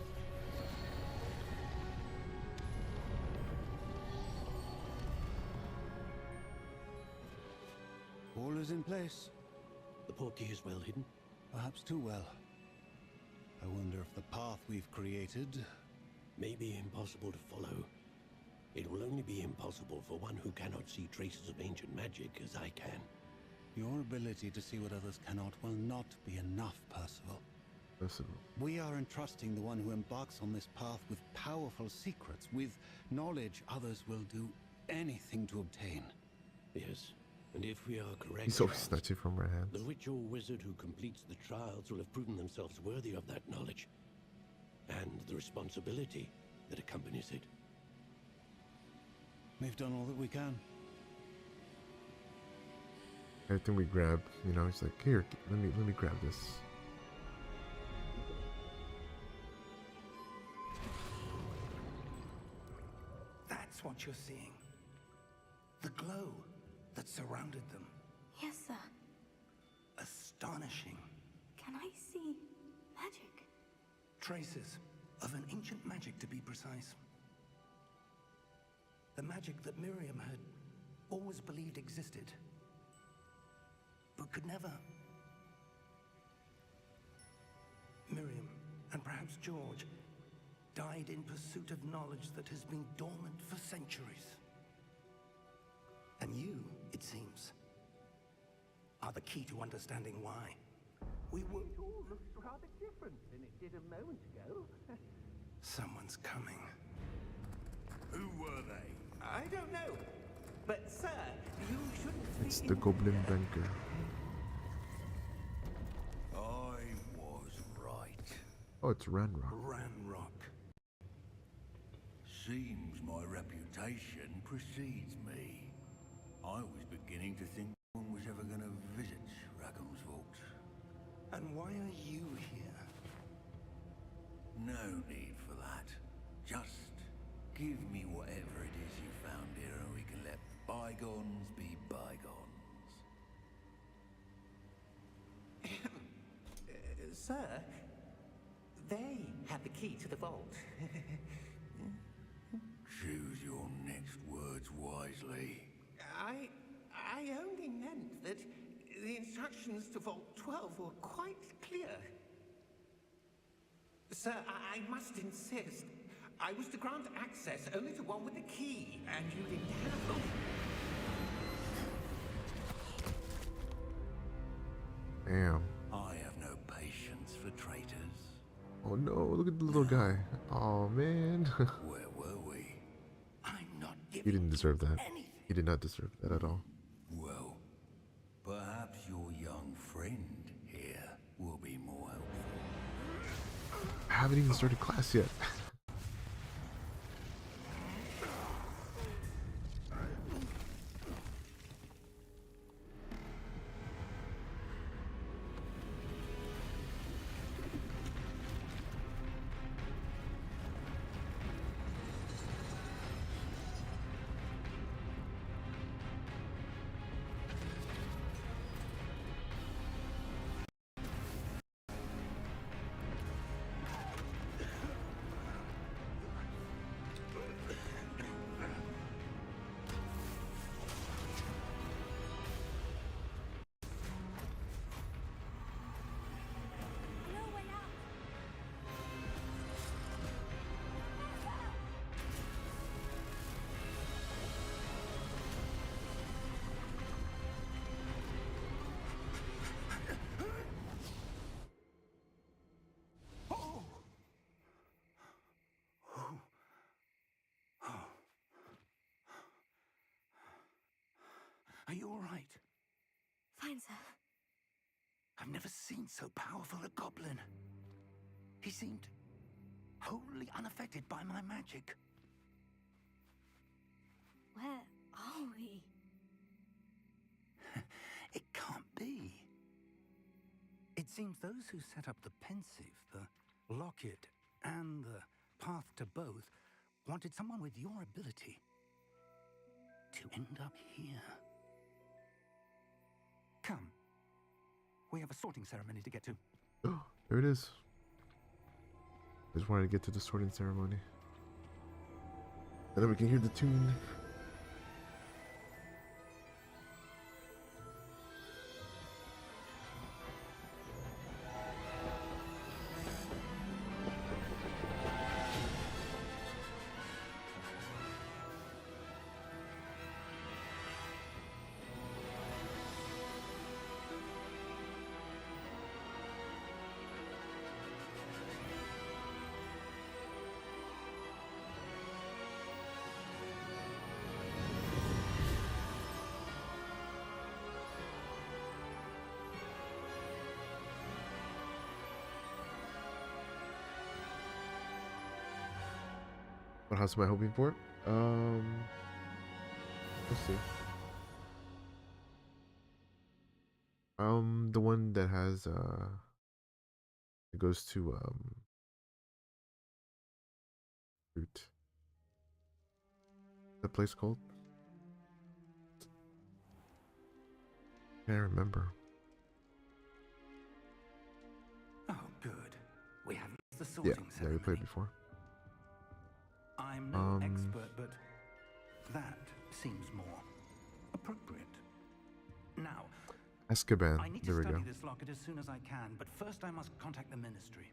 All is in place. The portkey is well hidden. Perhaps too well. I wonder if the path we've created... May be impossible to follow. It will only be impossible for one who cannot see traces of ancient magic as I can. Your ability to see what others cannot will not be enough, Percival. We are entrusting the one who embarks on this path with powerful secrets, with knowledge others will do anything to obtain. Yes, and if we are correct, He's always snatching from our hands. the witch or wizard who completes the trials will have proven themselves worthy of that knowledge, and the responsibility that accompanies it. We've done all that we can. Everything we grab, you know, it's like, here, let me grab this. That's what you're seeing. The glow that surrounded them. Yes, sir. Astonishing. Can I see magic? Traces of an ancient magic, to be precise. The magic that Miriam had always believed existed, but could never. Miriam, and perhaps George, died in pursuit of knowledge that has been dormant for centuries. And you, it seems, are the key to understanding why. We were... It all looks rather different than it did a moment ago. Someone's coming. Who were they? I don't know. But, sir, you shouldn't It's be the Goblin Banker. I was right. Oh, it's Ranrock. Ranrock. Seems my reputation precedes me. I was beginning to think no one was ever going to visit Rackham's vault. And why are you here? No need for that. Just give me whatever it is you found here and we can let bygones be bygones. Sir, they have the key to the vault. Choose your next words wisely. I only meant that the instructions to Vault 12 were quite clear. Sir, I must insist. I was to grant access only to one with the key, and you didn't have them. Damn. I have no patience for traitors. Oh no, look at the little guy. Oh man. Where were we? I'm not He giving didn't deserve that. anything. He did not deserve that at all. Well, perhaps your young friend here will be more helpful. I haven't even started class yet. so powerful a goblin. He seemed wholly unaffected by my magic. Where are we? It can't be. It seems those who set up the pensive, the locket, and the path to both wanted someone with your ability to end up here. Come. We have a sorting ceremony to get to. Oh, there it is. I just wanted to get to the sorting ceremony. And then we can hear the tune. What house am I hoping for? Let's see. The one that has it goes to root. That place called? Can't remember. Oh, good. We have the sorting ceremony. Yeah, we played before. I'm no expert, but that seems more appropriate. Now, Azkaban. I need There to we go. study this locket as soon as I can, but first I must contact the Ministry.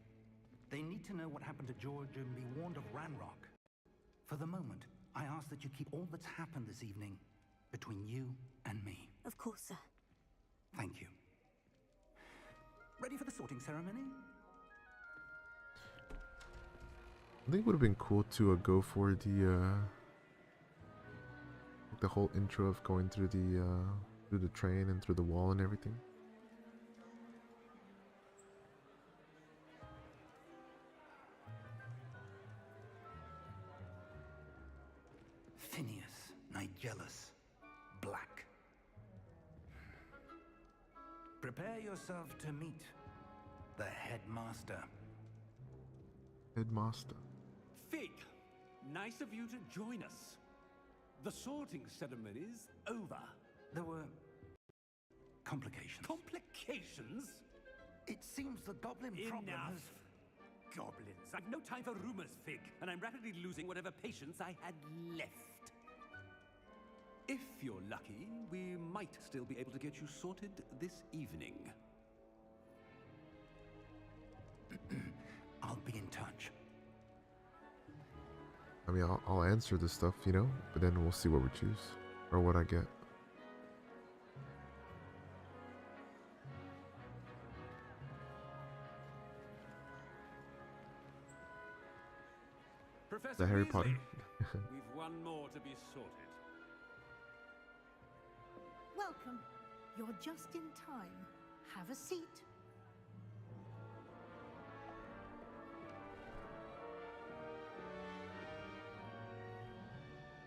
They need to know what happened to George and be warned of Ranrock. For the moment, I ask that you keep all that's happened this evening between you and me. Of course, sir. Thank you. Ready for the sorting ceremony? I think it would have been cool to go for the whole intro of going through the train and through the wall and everything. Phineas, Nigellus, Black. Prepare yourself to meet the headmaster. Headmaster. Fig, nice of you to join us. The sorting ceremony's over. There were complications. Complications? It seems the goblin problem Enough. has... Goblins. I've no time for rumors, Fig, and I'm rapidly losing whatever patience I had left. If you're lucky, we might still be able to get you sorted this evening. I'll be in touch. I mean, I'll answer this stuff, you know, but then we'll see what we choose or what I get. Professor The Harry Weasley, Potter. we've one more to be sorted. Welcome. You're just in time. Have a seat.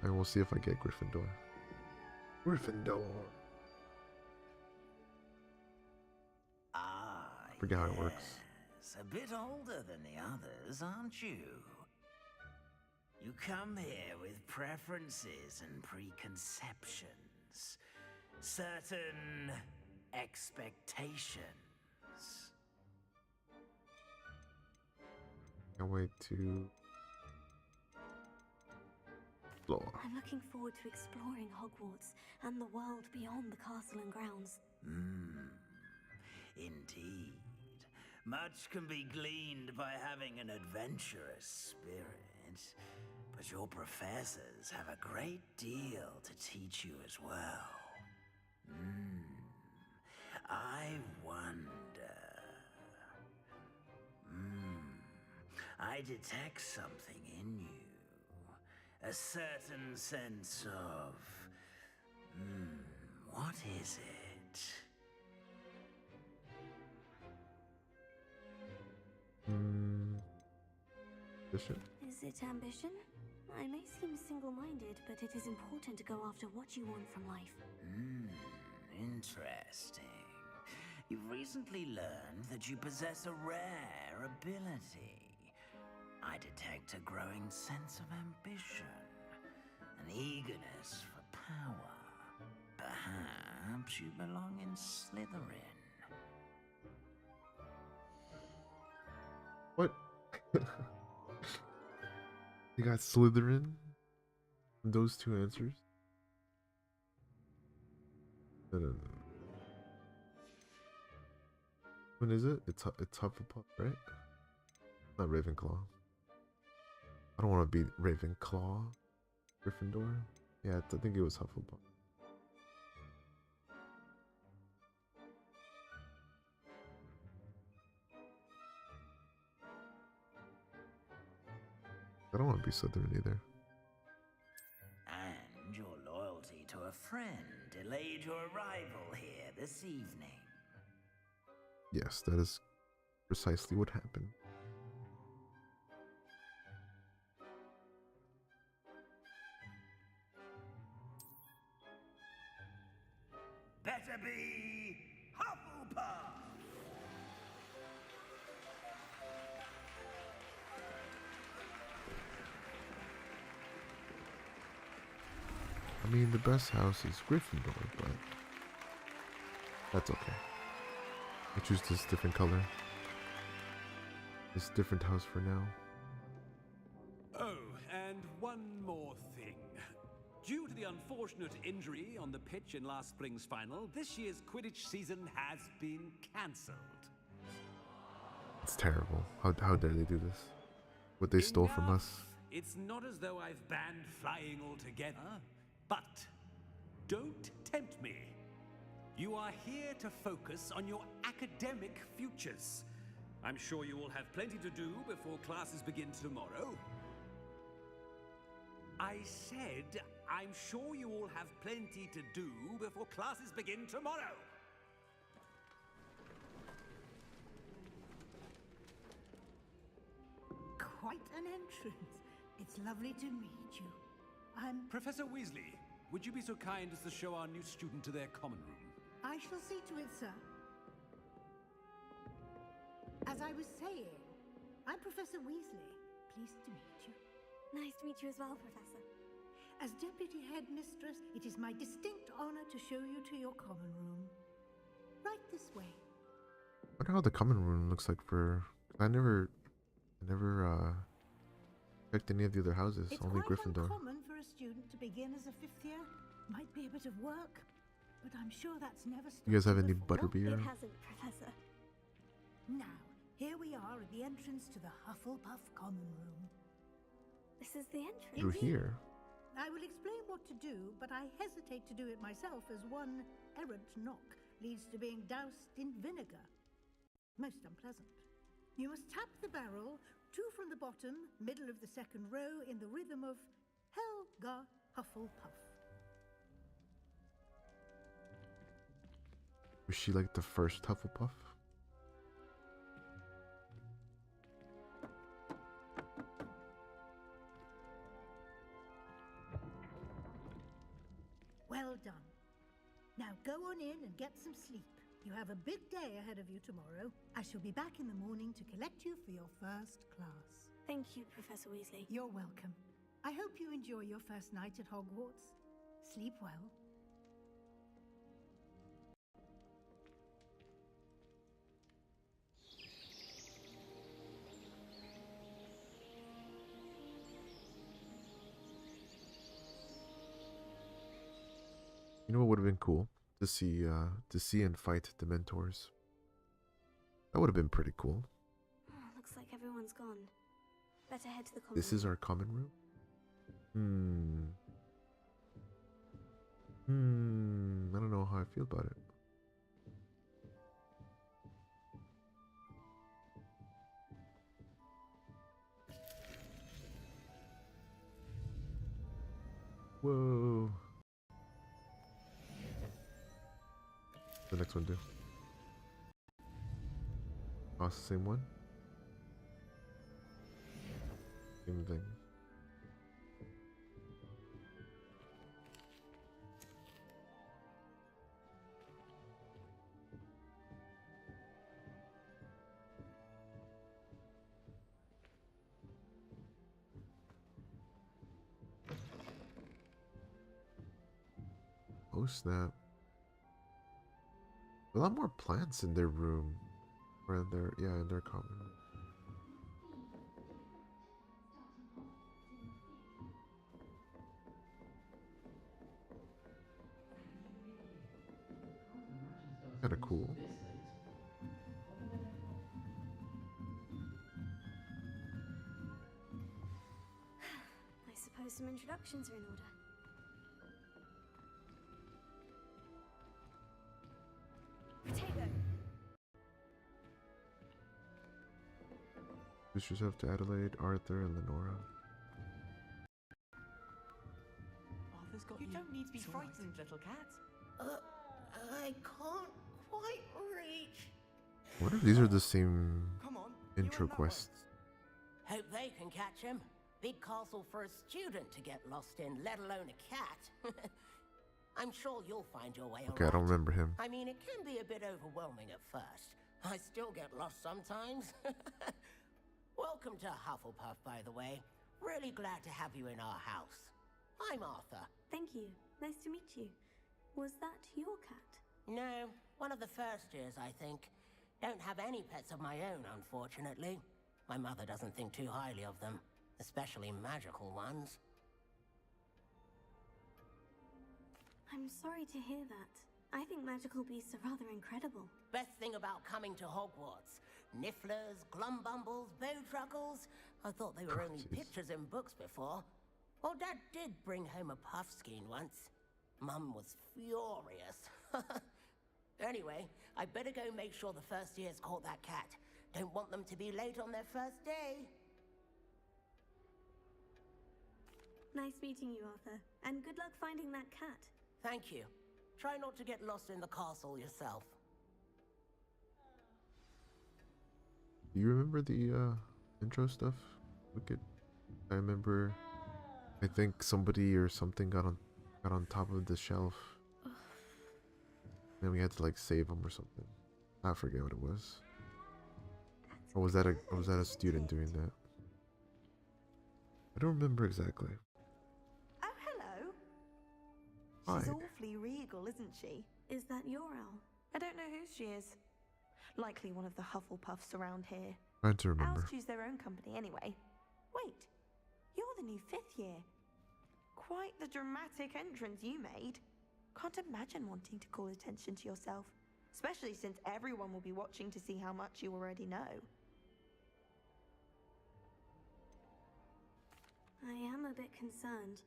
And we'll see if I get Gryffindor. Gryffindor. Ah, Forget how it works. yes. A bit older than the others, aren't you? You come here with preferences and preconceptions. Certain expectations. Can't wait to explore. I'm looking forward to exploring Hogwarts and the world beyond the castle and grounds. Indeed. Much can be gleaned by having an adventurous spirit, but your professors have a great deal to teach you as well. I wonder... I detect something in you. A certain sense of... what is it? Ambition? Is it ambition? I may seem single-minded, but it is important to go after what you want from life. Interesting. You've recently learned that you possess a rare ability. I detect a growing sense of ambition, an eagerness for power. Perhaps you belong in Slytherin. What? You got Slytherin? Those two answers? No. When is it? It's Hufflepuff, right? Not Ravenclaw. I don't want to be Ravenclaw. Gryffindor? Yeah, I think it was Hufflepuff. I don't want to be Slytherin either. And your loyalty to a friend delayed your arrival here this evening. Yes, that is precisely what happened. Better be Hufflepuff! I mean, the best house is Gryffindor, but that's okay. I choose this different color. This different house for now. Oh, and one more thing. Due to the unfortunate injury on the pitch in last spring's final, this year's Quidditch season has been cancelled. It's terrible. How dare they do this? What they stole from us. It's not as though I've banned flying altogether, but don't tempt me. You are here to focus on your academic futures. I'm sure you will have plenty to do before classes begin tomorrow. I said, I'm sure you all have plenty to do before classes begin tomorrow. Quite an entrance. It's lovely to meet you. I'm... Professor Weasley, would you be so kind as to show our new student to their common room? I shall see to it, sir. As I was saying, I'm Professor Weasley. Pleased to meet you. Nice to meet you as well, Professor. As Deputy Headmistress, it is my distinct honor to show you to your common room. Right this way. I wonder how the common room looks like for... I never checked any of the other houses. It's only quite Gryffindor. uncommon for a student to begin as a 5th year. Might be a bit of work, but I'm sure that's never stopped. You guys have any before. butterbeer? It hasn't, Professor. Now, here we are at the entrance to the Hufflepuff common room. This is the entrance. Through here. I will explain what to do, but I hesitate to do it myself as one errant knock leads to being doused in vinegar. Most unpleasant. You must tap the barrel, 2 from the bottom, middle of the 2nd row, in the rhythm of Helga Hufflepuff. Was she like the first Hufflepuff? Well done. Now go on in and get some sleep. You have a big day ahead of you tomorrow. I shall be back in the morning to collect you for your first class. Thank you, Professor Weasley. You're welcome. I hope you enjoy your first night at Hogwarts. Sleep well. You know what would have been cool? To see and fight Dementors. That would have been pretty cool. Oh, looks like everyone's gone. Better head to the common This is our common room? I don't know how I feel about it. Whoa. The next one do. Oh, it's the same one? Same thing. Oh snap. A lot more plants in their room. Or in their, yeah, in their common. Kinda cool. I suppose some introductions are in order. Potato! Introduce yourself to Adelaide, Arthur, and Lenora. Arthur's got you don't need to be frightened, little cat. I can't quite reach. I wonder if these are the same intro quests. Hope they can catch him. Big castle for a student to get lost in, let alone a cat. I'm sure you'll find your way. Okay, I don't remember him. I mean, it can be a bit overwhelming at first. I still get lost sometimes. Welcome to Hufflepuff, by the way. Really glad to have you in our house. I'm Arthur. Thank you. Nice to meet you. Was that your cat? No, one of the first years, I think. Don't have any pets of my own, unfortunately. My mother doesn't think too highly of them, especially magical ones. I'm sorry to hear that. I think magical beasts are rather incredible. Best thing about coming to Hogwarts. Nifflers, Glumbumbles, Bowtruckles. I thought they were only pictures in books before. Well, Dad did bring home a Puffskein once. Mum was furious. Anyway, I better go make sure the first years caught that cat. Don't want them to be late on their first day. Nice meeting you, Arthur. And good luck finding that cat. Thank you. Try not to get lost in the castle yourself. Do you remember the intro stuff? Wicked. I remember. I think somebody or something got on top of the shelf. Then we had to like save them or something. I forget what it was. Or was that a student doing that? I don't remember exactly. Oh, hello. Hi. She's awfully regal, isn't she? Is that your owl? I don't know who she is. Likely one of the Hufflepuffs around here. Trying to remember. Owls choose their own company anyway. Wait, you're the new 5th year. Quite the dramatic entrance you made. Can't imagine wanting to call attention to yourself, especially since everyone will be watching to see how much you already know. I am a bit concerned.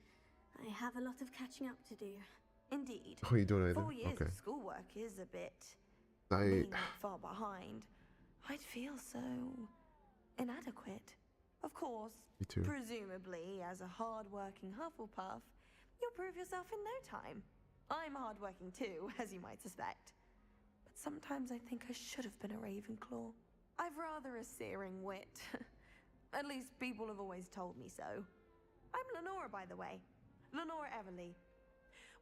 I have a lot of catching up to do. Indeed. Oh, you don't either? 4 years Okay. of schoolwork is a bit I far behind. I'd feel so inadequate. Of course, Me too. presumably as a hard-working Hufflepuff, you'll prove yourself in no time. I'm hard-working too, as you might suspect. But sometimes I think I should have been a Ravenclaw. I've rather a searing wit. At least people have always told me so. I'm Lenora, by the way. Lenora Everly.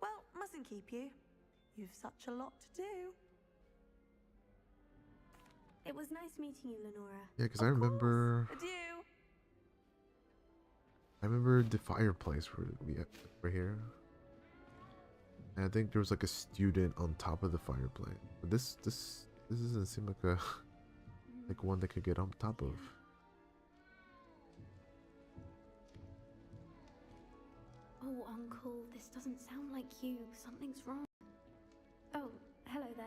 Well, mustn't keep you. You've such a lot to do. It was nice meeting you, Lenora. Yeah, because I remember. Adieu. I remember the fireplace where we're here. And I think there was like a student on top of the fireplace. But this doesn't seem like a like one that could get on top of. Oh, Uncle, this doesn't sound like you. Something's wrong. Oh, hello there.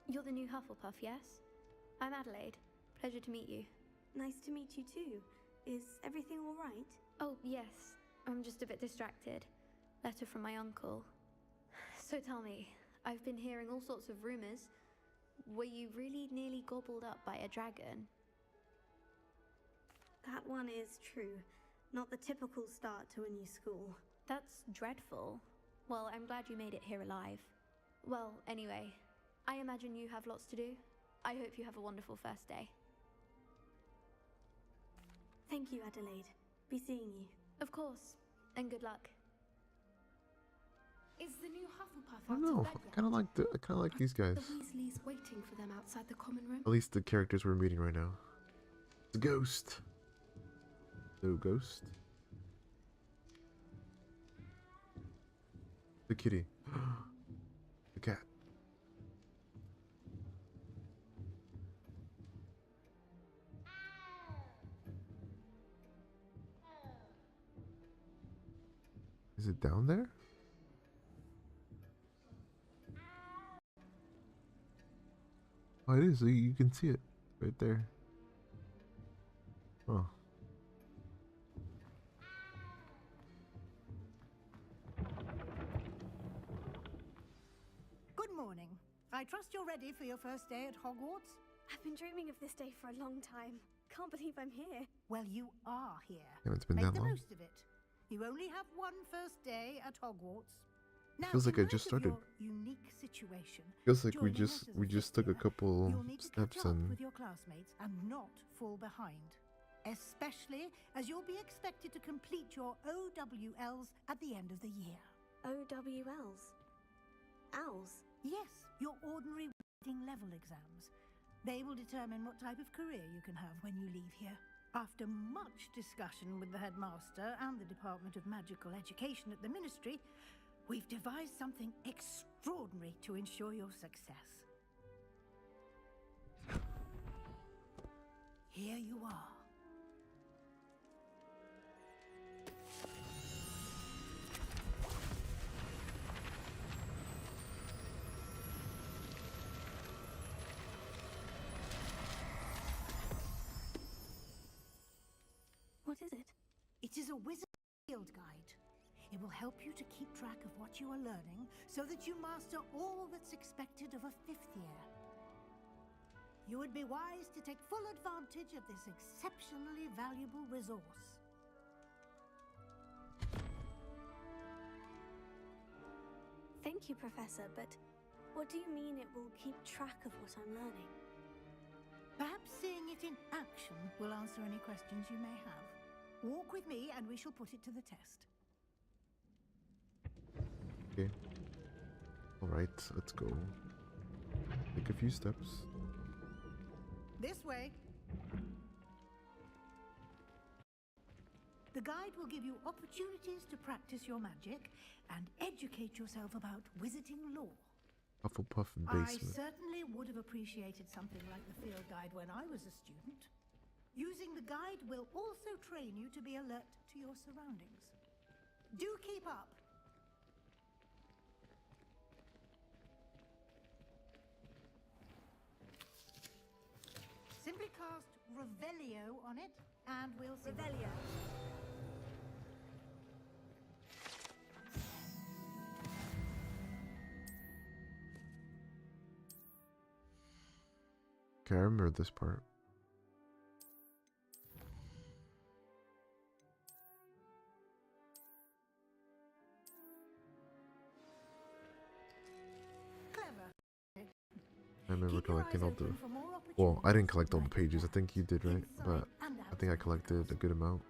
You're the new Hufflepuff, yes? I'm Adelaide. Pleasure to meet you. Nice to meet you too. Is everything all right? Oh, yes. I'm just a bit distracted. Letter from my uncle. So tell me, I've been hearing all sorts of rumors. Were you really nearly gobbled up by a dragon? That one is true. Not the typical start to a new school. That's dreadful. Well, I'm glad you made it here alive. Well, anyway, I imagine you have lots to do. I hope you have a wonderful first day. Thank you, Adelaide. Be seeing you. Of course. And good luck. Is the new Hufflepuff I don't know. I kind of like these guys. The Weasleys waiting for them outside the common room? At least the characters we're meeting right now. The ghost. No ghost. The kitty. The cat. Is it down there? Oh, it is. You can see it right there. Oh. Good morning. I trust you're ready for your first day at Hogwarts? I've been dreaming of this day for a long time. Can't believe I'm here. Well, you are here. Yeah, it's been Make that the long. most of it. You only have one first day at Hogwarts. Now, Feels like in I just light of started. your unique situation, Feels like we joining us as we just took a couple you'll need to steps catch up and with your classmates and not fall behind. Especially as you'll be expected to complete your OWLs at the end of the year. OWLs? Owls? Yes, your ordinary reading level exams. They will determine what type of career you can have when you leave here. After much discussion with the headmaster and the Department of Magical Education at the Ministry, we've devised something extraordinary to ensure your success. Here you are. What is it? It is a wizard field guide. It will help you to keep track of what you are learning so that you master all that's expected of a 5th year. You would be wise to take full advantage of this exceptionally valuable resource. Thank you, Professor, but what do you mean it will keep track of what I'm learning? Perhaps seeing it in action will answer any questions you may have. Walk with me and we shall put it to the test. okay. All right, let's go. Take a few steps. This way. The guide will give you opportunities to practice your magic and educate yourself about wizarding lore. Hufflepuff I basement. certainly would have appreciated something like the field guide when I was a student. Using the guide will also train you to be alert to your surroundings. Do keep up. Simply cast Revelio on it, and we'll see. Revelio. Okay, I remember this part. I remember collecting all the... Well, I didn't collect all the pages. I think you did, right? But I think I collected a good amount.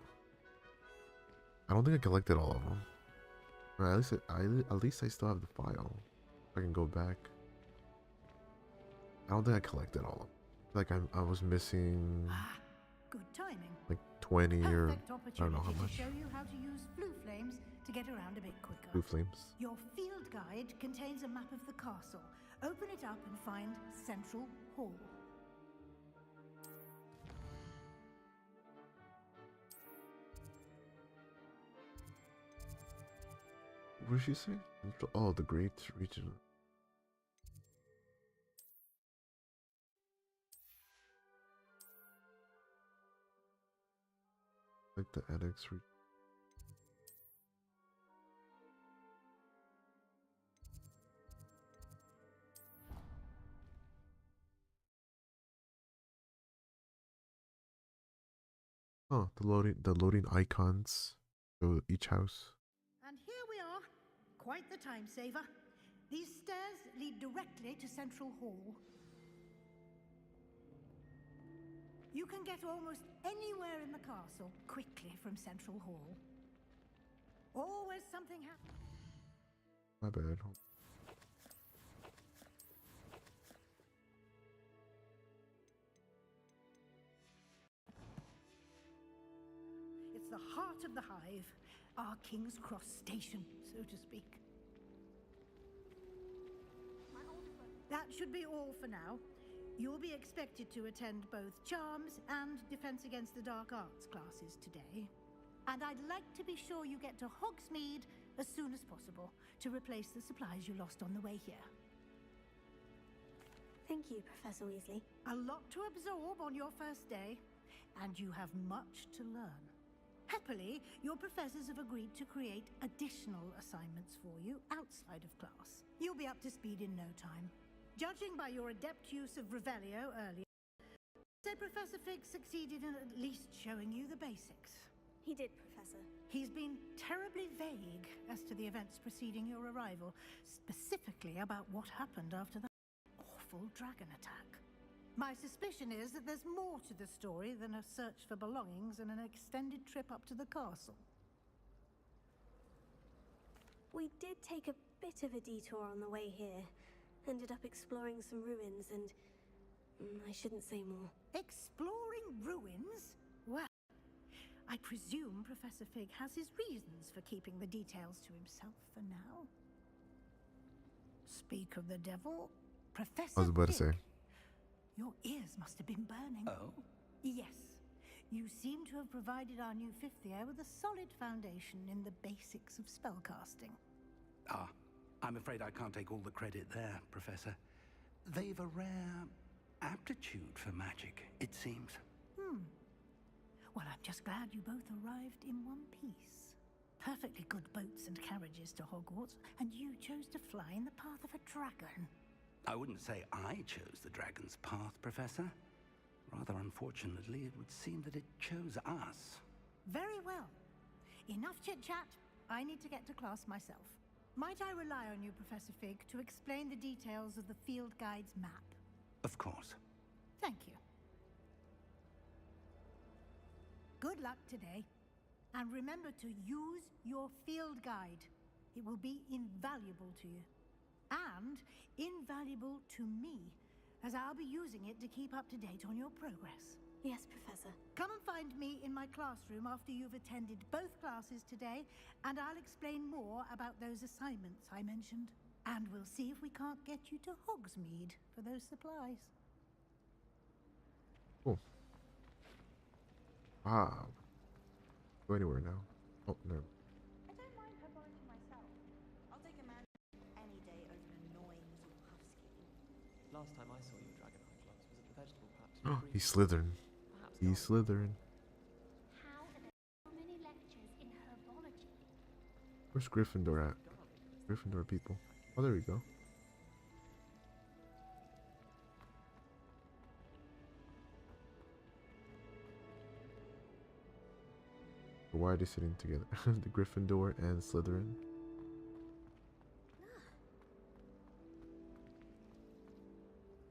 I don't think I collected all of them. Or at least I still have the file. I can go back. I don't think I collected all of them. Like I was missing Good timing. like 20 or Perfect I don't know how opportunity much. to show you how to use blue flames to get around a bit quicker. Blue flames. Your field guide contains a map of the castle. Open it up and find Central Hall. What did she say? Oh, the Great Region. Like the annex region. Oh, the loading icons show each house. And here we are. Quite the time saver. These stairs lead directly to Central Hall. You can get almost anywhere in the castle quickly from Central Hall. Always something happens. My bad. It's the heart of the hive, our King's Cross station, so to speak. That should be all for now. You'll be expected to attend both Charms and Defense Against the Dark Arts classes today. And I'd like to be sure you get to Hogsmeade as soon as possible to replace the supplies you lost on the way here. Thank you, Professor Weasley. A lot to absorb on your first day, and you have much to learn. Happily, your professors have agreed to create additional assignments for you outside of class. You'll be up to speed in no time. Judging by your adept use of Revelio earlier, said Professor Fig succeeded in at least showing you the basics. He did, Professor. He's been terribly vague as to the events preceding your arrival, specifically about what happened after that awful dragon attack. My suspicion is that there's more to the story than a search for belongings and an extended trip up to the castle. We did take a bit of a detour on the way here. Ended up exploring some ruins and... I shouldn't say more. Exploring ruins? Well, I presume Professor Fig has his reasons for keeping the details to himself for now. Speak of the devil, Professor I was about to say. Your ears must have been burning. Oh? Yes. You seem to have provided our new fifth year with a solid foundation in the basics of spellcasting. Ah, I'm afraid I can't take all the credit there, Professor. They've a rare aptitude for magic, it seems. Well, I'm just glad you both arrived in one piece. Perfectly good boats and carriages to Hogwarts, and you chose to fly in the path of a dragon. I wouldn't say I chose the dragon's path, Professor. Rather unfortunately, it would seem that it chose us. Very well. Enough chit-chat. I need to get to class myself. Might I rely on you, Professor Fig, to explain the details of the field guide's map? Of course. Thank you. Good luck today. And remember to use your field guide. It will be invaluable to you. And invaluable to me, as I'll be using it to keep up to date on your progress. Yes, Professor. Come and find me in my classroom after you've attended both classes today, and I'll explain more about those assignments I mentioned. And we'll see if we can't get you to Hogsmeade for those supplies. Cool. Wow. Go anywhere now. Oh, no. I don't mind her going to myself. I'll take a man any day over an annoying little puff skein. Last time I saw you in Dragonite Clubs was at the vegetable patch. He's Slytherin. He's Slytherin. How are there so many lectures in herbology? Where's Gryffindor at? Gryffindor people. Oh, there we go. Why are they sitting together? The Gryffindor and Slytherin.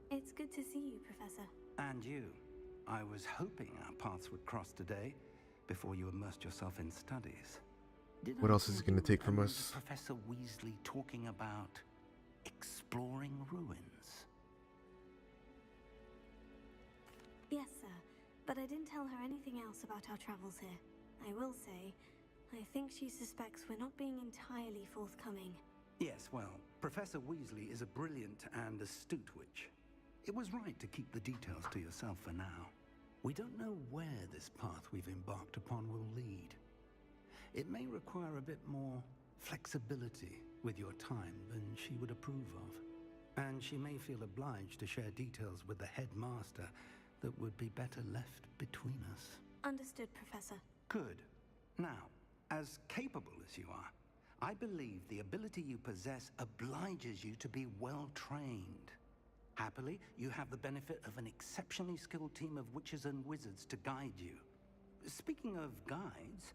It's good to see you, Professor. And you. I was hoping our paths would cross today before you immersed yourself in studies. What else is he going to take from us? Professor Weasley talking about exploring ruins. Yes, sir. But I didn't tell her anything else about our travels here. I will say, I think she suspects we're not being entirely forthcoming. Yes, well, Professor Weasley is a brilliant and astute witch. It was right to keep the details to yourself for now. We don't know where this path we've embarked upon will lead. It may require a bit more flexibility with your time than she would approve of. And she may feel obliged to share details with the headmaster that would be better left between us. Understood, Professor. Good. Now, as capable as you are, I believe the ability you possess obliges you to be well trained. Happily, you have the benefit of an exceptionally skilled team of witches and wizards to guide you. Speaking of guides,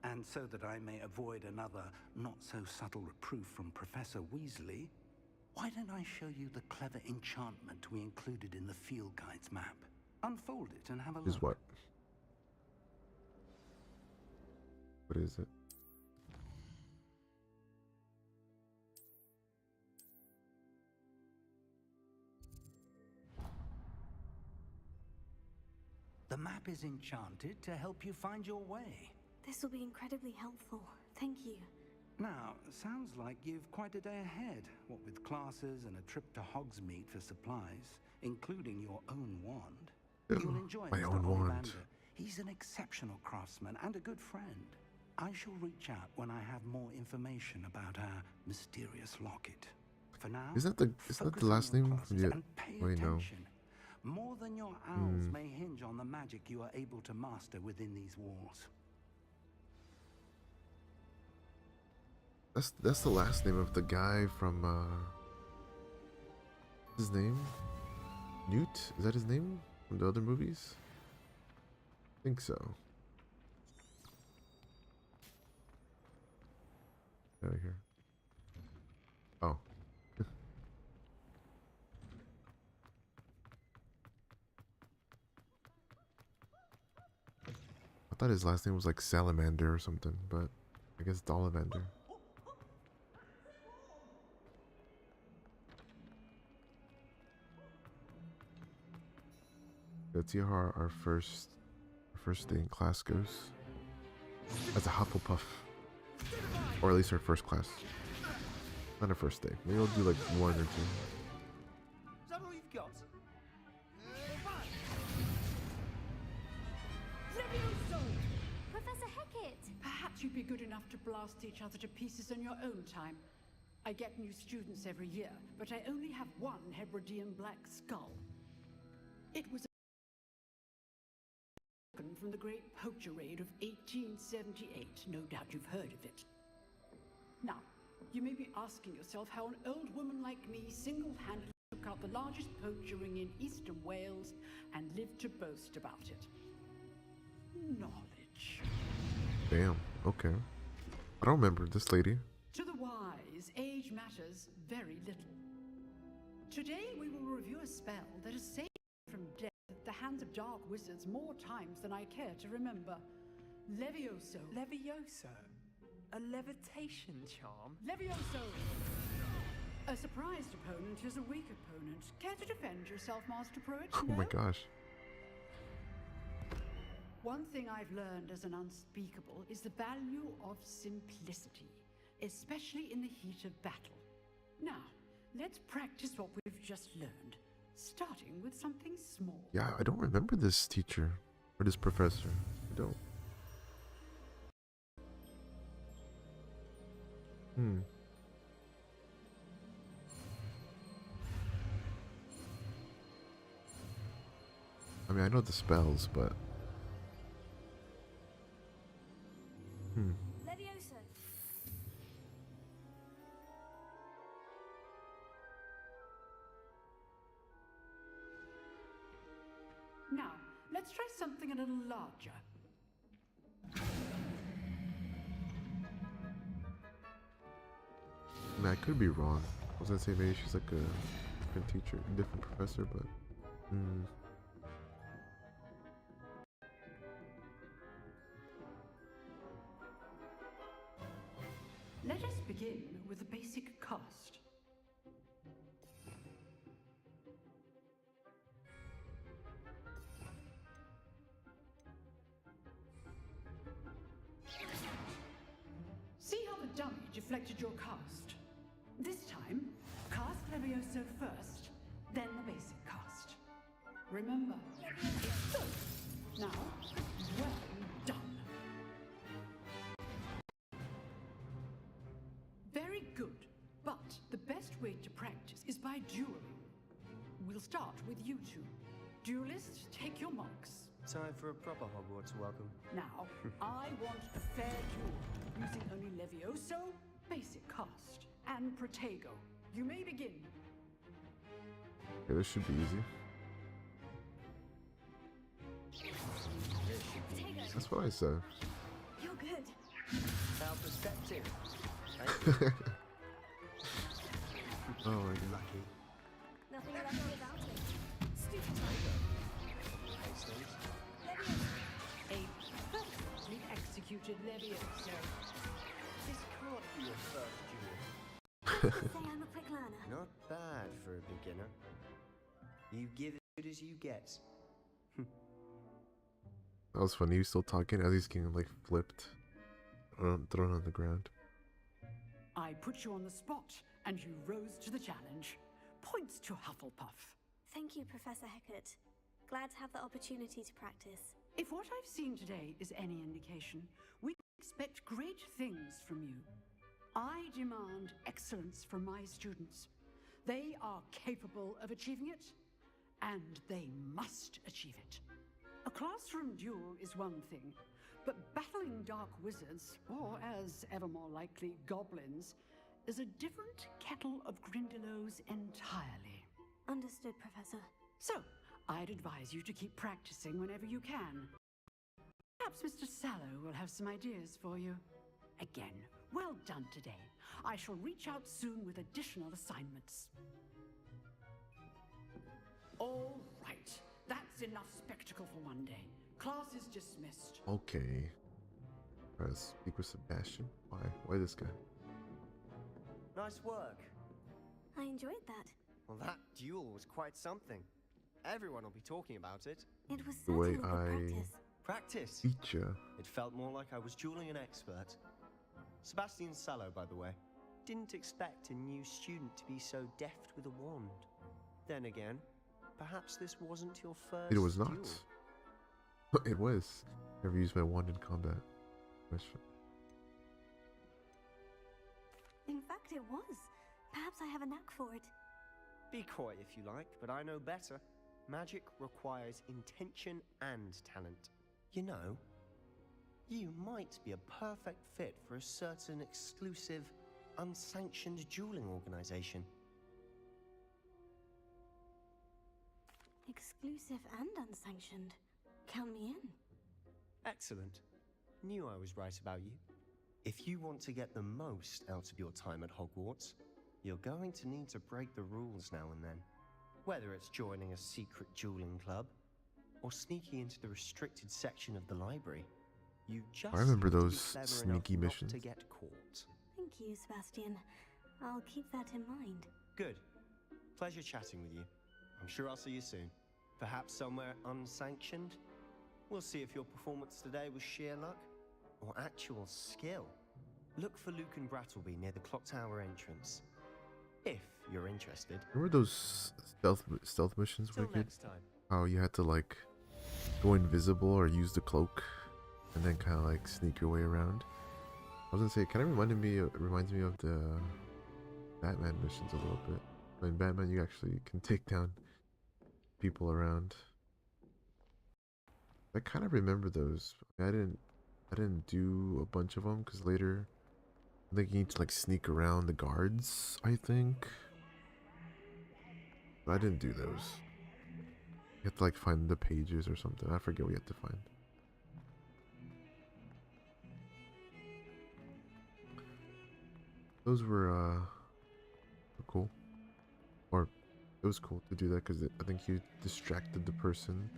and so that I may avoid another not-so-subtle reproof from Professor Weasley, why don't I show you the clever enchantment we included in the field guide's map? Unfold it and have a look. Is what? What is it? The map is enchanted to help you find your way. This will be incredibly helpful. Thank you. Now, sounds like you've quite a day ahead, what with classes and a trip to Hogsmeade for supplies, including your own wand. You'll enjoy my Mr. own wand. Ollivander. He's an exceptional craftsman and a good friend. I shall reach out when I have more information about our mysterious locket. For now, Isn't that the last name? Yeah. Wait, no. More than your owls may hinge on the magic you are able to master within these walls. That's the last name of the guy from his name? Newt? Is that his name? From the other movies? I think so. Out of here. Oh. I thought his last name was like Salamander or something, but I guess Dollivander. Let's see how our first day in class goes. As a Hufflepuff. Or at least our first class. Not our first day. Maybe I'll do like 1 or 2. Is that all you've got? Professor Hecat! Perhaps you'd be good enough to blast each other to pieces on your own time. I get new students every year, but I only have one Hebridean black skull. It was from the Great Poacher Raid of 1878. No doubt you've heard of it. Now, you may be asking yourself how an old woman like me single-handedly took out the largest poacher ring in eastern Wales and lived to boast about it. Knowledge. Damn, okay. I don't remember this lady. To the wise, age matters very little. Today we will review a spell that has saved from death at the hands of dark wizards more times than I care to remember. Levioso. Levioso? A levitation charm? Levioso! A surprised opponent is a weak opponent. Care to defend yourself, Master Pruitt? Oh my gosh. One thing I've learned as an unspeakable is the value of simplicity, especially in the heat of battle. Now, let's practice what we've just learned, starting with something small. Yeah, I don't remember this teacher or this professor. I don't. I mean, I know the spells, but Levioso. Now, let's try something a little larger. I mean, I could be wrong. I was gonna say maybe she's like a different teacher, a different professor, but Let us begin with the basic cast. See how the dummy deflected your cast? This time, cast Levioso first, then the basic cast. Remember, now, well done. Very good, but the best way to practice is by dueling. We'll start with you two. Duelists, take your marks. Time for a proper Hogwarts welcome. Now, I want a fair duel, using only Levioso, basic cast, and Protego. You may begin. okay, this should be easy. That's what I said. You're good. Our perspective. Oh my god. Lucky. Nothing lucky about it. Stupid. should levy it, so... This can't be your first duel. Say I'm a quick learner. Not bad for a beginner. You give as good as you get. That was funny. He was still talking as he's getting like flipped, thrown on the ground. I put you on the spot, and you rose to the challenge. Points to Hufflepuff. Thank you, Professor Hecat. Glad to have the opportunity to practice. If what I've seen today is any indication, we expect great things from you. I demand excellence from my students. They are capable of achieving it, and they must achieve it. A classroom duel is one thing, but battling dark wizards, or as ever more likely, goblins, is a different kettle of Grindylows entirely. Understood, Professor. So, I'd advise you to keep practicing whenever you can. Perhaps Mr. Sallow will have some ideas for you. Again, well done today. I shall reach out soon with additional assignments. All right. That's enough spectacle for one day. Class is dismissed. Okay. Press speak with Sebastian. Why? Why this guy? Nice work. I enjoyed that. Well, that duel was quite something. Everyone will be talking about it. It was The way certainly I Practice? feature. It felt more like I was dueling an expert. Sebastian Sallow, by the way. Didn't expect a new student to be so deft with a wand. Then again, perhaps this wasn't your first It was not. duel. It was. Never used my wand in combat. Question. In fact, it was. Perhaps I have a knack for it. Be coy if you like, but I know better. Magic requires intention and talent. You know, you might be a perfect fit for a certain exclusive, unsanctioned dueling organization. Exclusive and unsanctioned. Count me in. Excellent. Knew I was right about you. If you want to get the most out of your time at Hogwarts, you're going to need to break the rules now and then. Whether it's joining a secret dueling club, or sneaking into the restricted section of the library, you just I remember have to be those clever sneaky enough not missions. to get caught. Thank you, Sebastian. I'll keep that in mind. Good. Pleasure chatting with you. I'm sure I'll see you soon. Perhaps somewhere unsanctioned? We'll see if your performance today was sheer luck or actual skill. Look for Luke and Brattleby near the clock tower entrance. If you're interested. Remember those stealth missions Till we did? next time. How you had to like go invisible or use the cloak and then kind of like sneak your way around. I was gonna say, kind of reminds me of the Batman missions a little bit. In Batman, you actually can take down people around. I kind of remember those. I didn't do a bunch of them because later, I think you need to like sneak around the guards. I think, but I didn't do those. You have to like find the pages or something. I forget what you have to find. Those were cool. Or it was cool to do that because I think you distracted the person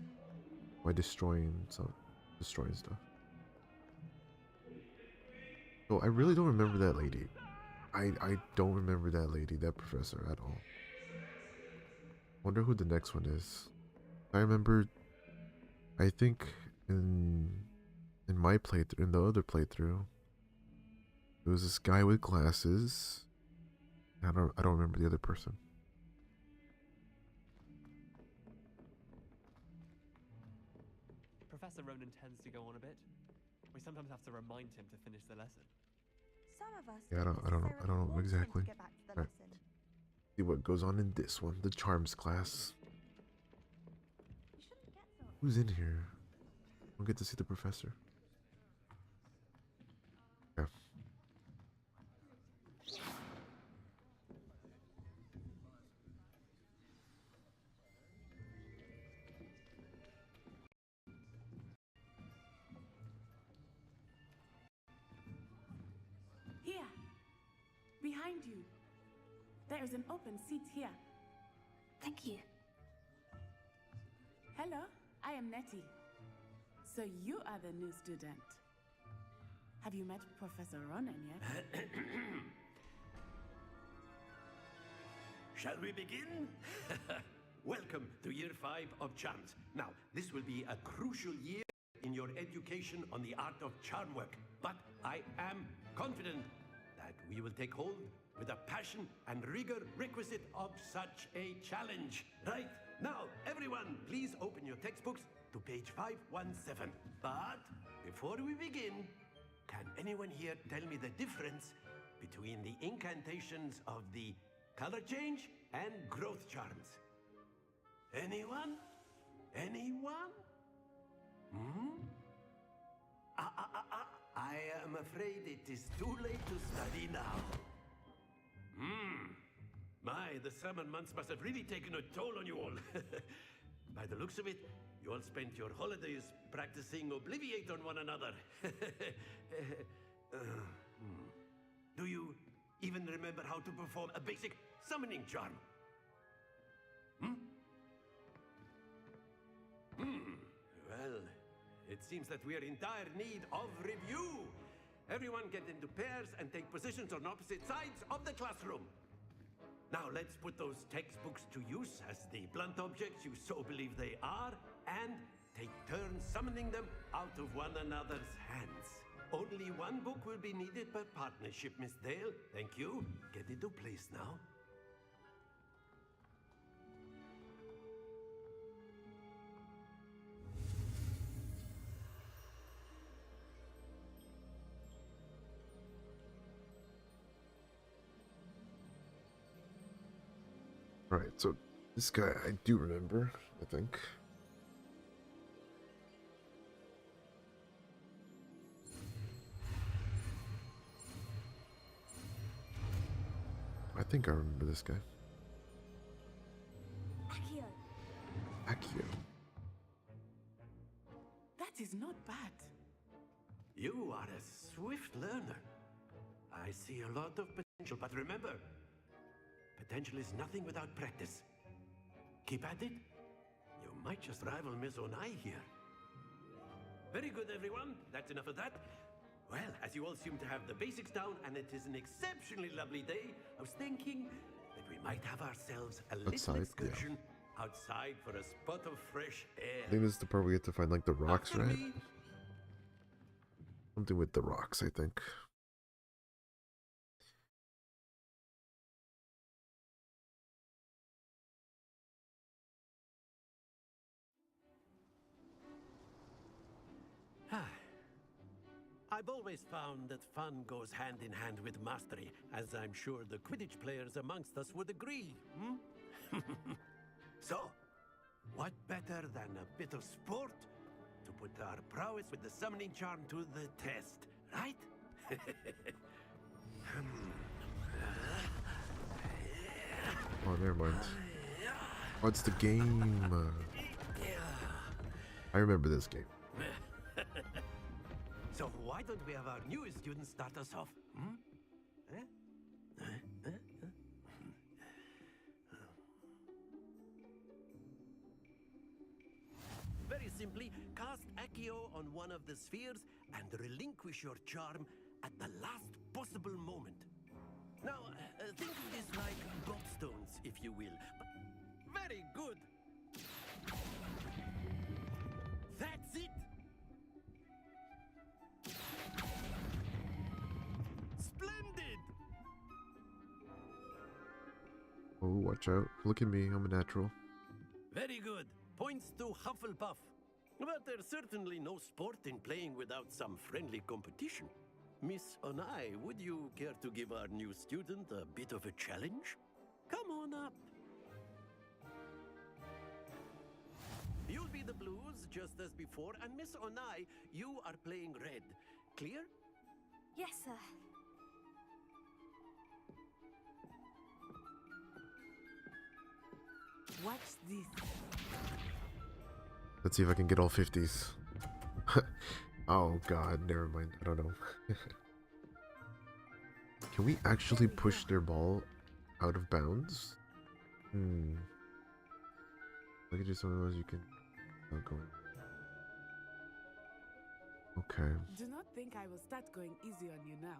by destroying stuff. So I really don't remember that lady. I don't remember that lady, that professor at all. Wonder who the next one is. I remember, I think in my playthrough, in the other playthrough, there was this guy with glasses. I don't remember the other person. Professor Ronan tends to go on a bit. We sometimes have to remind him to finish the lesson. Some of us Yeah, I don't know exactly. get back to the Right. lesson. See what goes on in this one, the charms class. Who's in here? I don't get to see the professor. Yeah. Here, behind you. There is an open seat here. Thank you. Hello, I am Nettie. So you are the new student. Have you met Professor Ronan yet? Shall we begin? Welcome to Year 5 of Charms. Now, this will be a crucial year in your education on the art of charm work. But I am confident that we will take hold with the passion and rigor requisite of such a challenge. Right? Now, everyone, please open your textbooks to page 517. But before we begin, can anyone here tell me the difference between the incantations of the color change and growth charms? Anyone? Anyone? I am afraid it is too late to study now. My, the summer months must have really taken a toll on you all. By the looks of it, you all spent your holidays practicing Obliviate on one another. Do you even remember how to perform a basic summoning charm? Well, it seems that we are in dire need of review. Everyone get into pairs and take positions on opposite sides of the classroom. Now let's put those textbooks to use as the blunt objects you so believe they are, and take turns summoning them out of one another's hands. Only one book will be needed per partnership, Miss Dale. Thank you. Get into place now. Alright, so this guy I do remember, I think. I think I remember this guy. Accio. Accio. That is not bad. You are a swift learner. I see a lot of potential, but remember, potential is nothing without practice. Keep at it. You might just rival Miss Onai here. Very good, everyone. That's enough of that. Well, as you all seem to have the basics down, and it is an exceptionally lovely day, I was thinking that we might have ourselves a little excursion outside for a spot of fresh air. I think this is the part we get to find like the rocks, right? Something with the rocks, I think. I've always found that fun goes hand in hand with mastery, as I'm sure the Quidditch players amongst us would agree. So, what better than a bit of sport to put our prowess with the summoning charm to the test, right? Oh, never mind. Oh, it's the game. I remember this game. So why don't we have our newest student start us off? Very simply, cast Accio on one of the spheres and relinquish your charm at the last possible moment. Now, think of this like gobstones, if you will. Very good! That's it! Splendid! Oh, watch out. Look at me, I'm a natural. Very good. Points to Hufflepuff. But there's certainly no sport in playing without some friendly competition. Miss Onai, would you care to give our new student a bit of a challenge? Come on up. You'll be the blues, just as before, and Miss Onai, you are playing red. Clear? Yes, sir. Watch this. Let's see if I can get all 50s. Oh god, never mind. I don't know. Can we actually push their ball out of bounds? Look at just one of those you can go. Okay. Do not think I will start going easy on you now.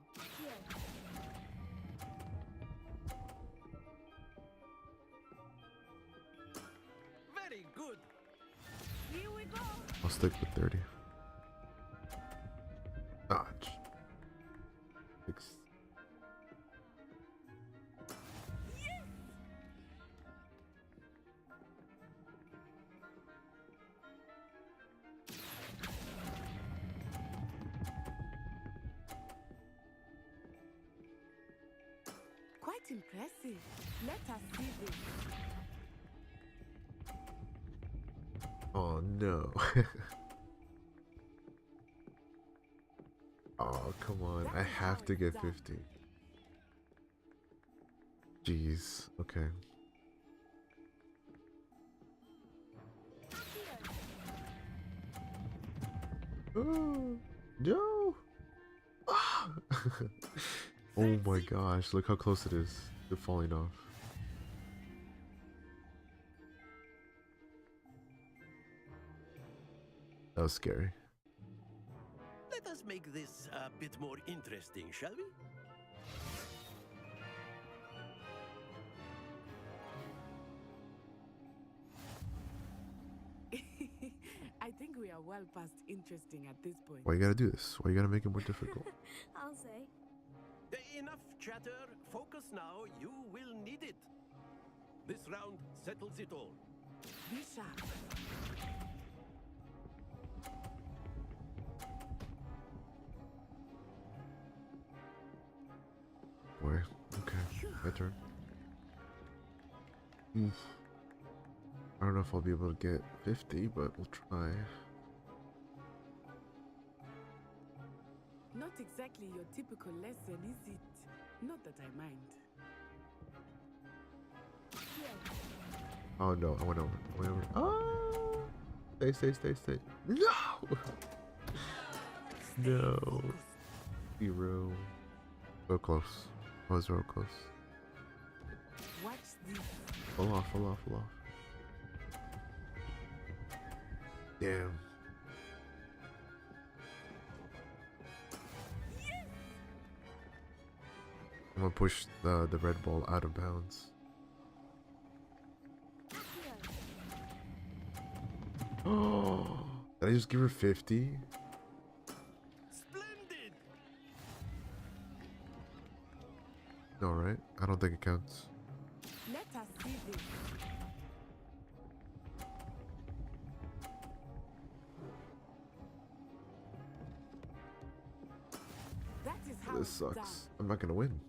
Very good. Here we go. I'll stick with 30. Dodge. 6. Quite impressive. Let us see this. Oh no. Oh, come on. I have to get 50. Jeez. Okay. Oh, no. Ah. Oh my gosh. Look how close it is to falling off. That was scary. Let us make this a bit more interesting, shall we? I think we are well past interesting at this point. Why you gotta do this? Why you gotta make it more difficult? I'll say. Enough chatter. Focus now. You will need it. This round settles it all. Be sharp. Boy, okay, my turn. I don't know if I'll be able to get 50, but we'll try. Not exactly your typical lesson, is it? Not that I mind. Oh no, I went over. Oh! Stay. No! No. 0. So close. I was real close. Watch this. Fall off. Damn. I'm gonna push the red ball out of bounds. Oh, did I just give her 50? Splendid. No, right? I don't think it counts. Let us see this. That is how This it's sucks. done. I'm not gonna win.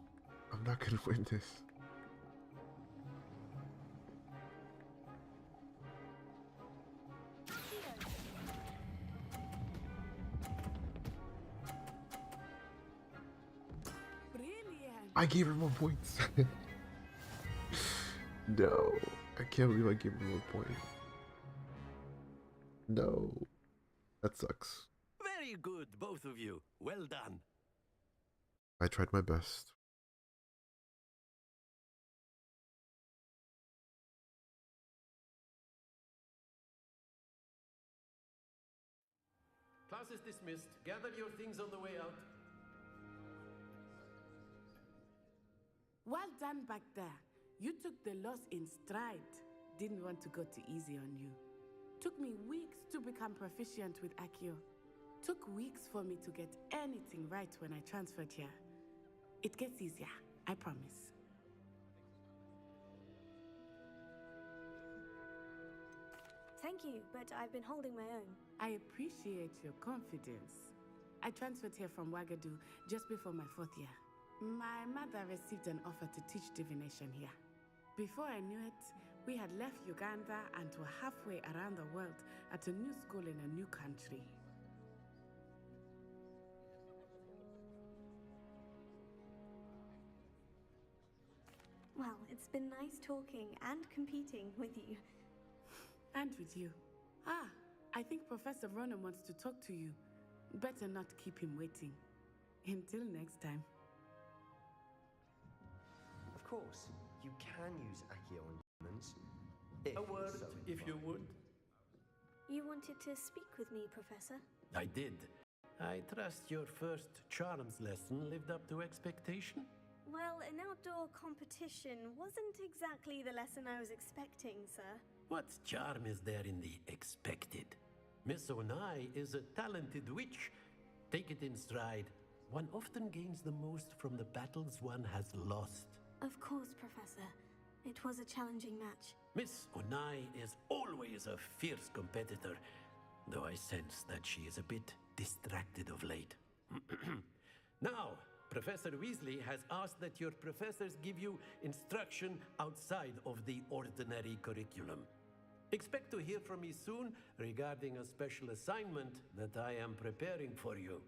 I'm not gonna win this. I gave her more points. No, I can't believe I gave her more points. No, that sucks. Very good, both of you. Well done. I tried my best. Class is dismissed. Gather your things on the way out. Well done back there. You took the loss in stride. Didn't want to go too easy on you. Took me weeks to become proficient with Accio. Took weeks for me to get anything right when I transferred here. It gets easier, I promise. Thank you, but I've been holding my own. I appreciate your confidence. I transferred here from Wagadu just before my 4th year. My mother received an offer to teach divination here. Before I knew it, we had left Uganda and were halfway around the world at a new school in a new country. Well, it's been nice talking and competing with you. And with you. Ah, I think Professor Ronan wants to talk to you. Better not keep him waiting. Until next time. Of course, you can use Accio on humans. A word, if you would. You wanted to speak with me, Professor? I did. I trust your first charms lesson lived up to expectation? Well, an outdoor competition wasn't exactly the lesson I was expecting, sir. What charm is there in the expected? Miss Onai is a talented witch. Take it in stride. One often gains the most from the battles one has lost. Of course, Professor. It was a challenging match. Miss Onai is always a fierce competitor, though I sense that she is a bit distracted of late. Now, Professor Weasley has asked that your professors give you instruction outside of the ordinary curriculum. Expect to hear from me soon regarding a special assignment that I am preparing for you.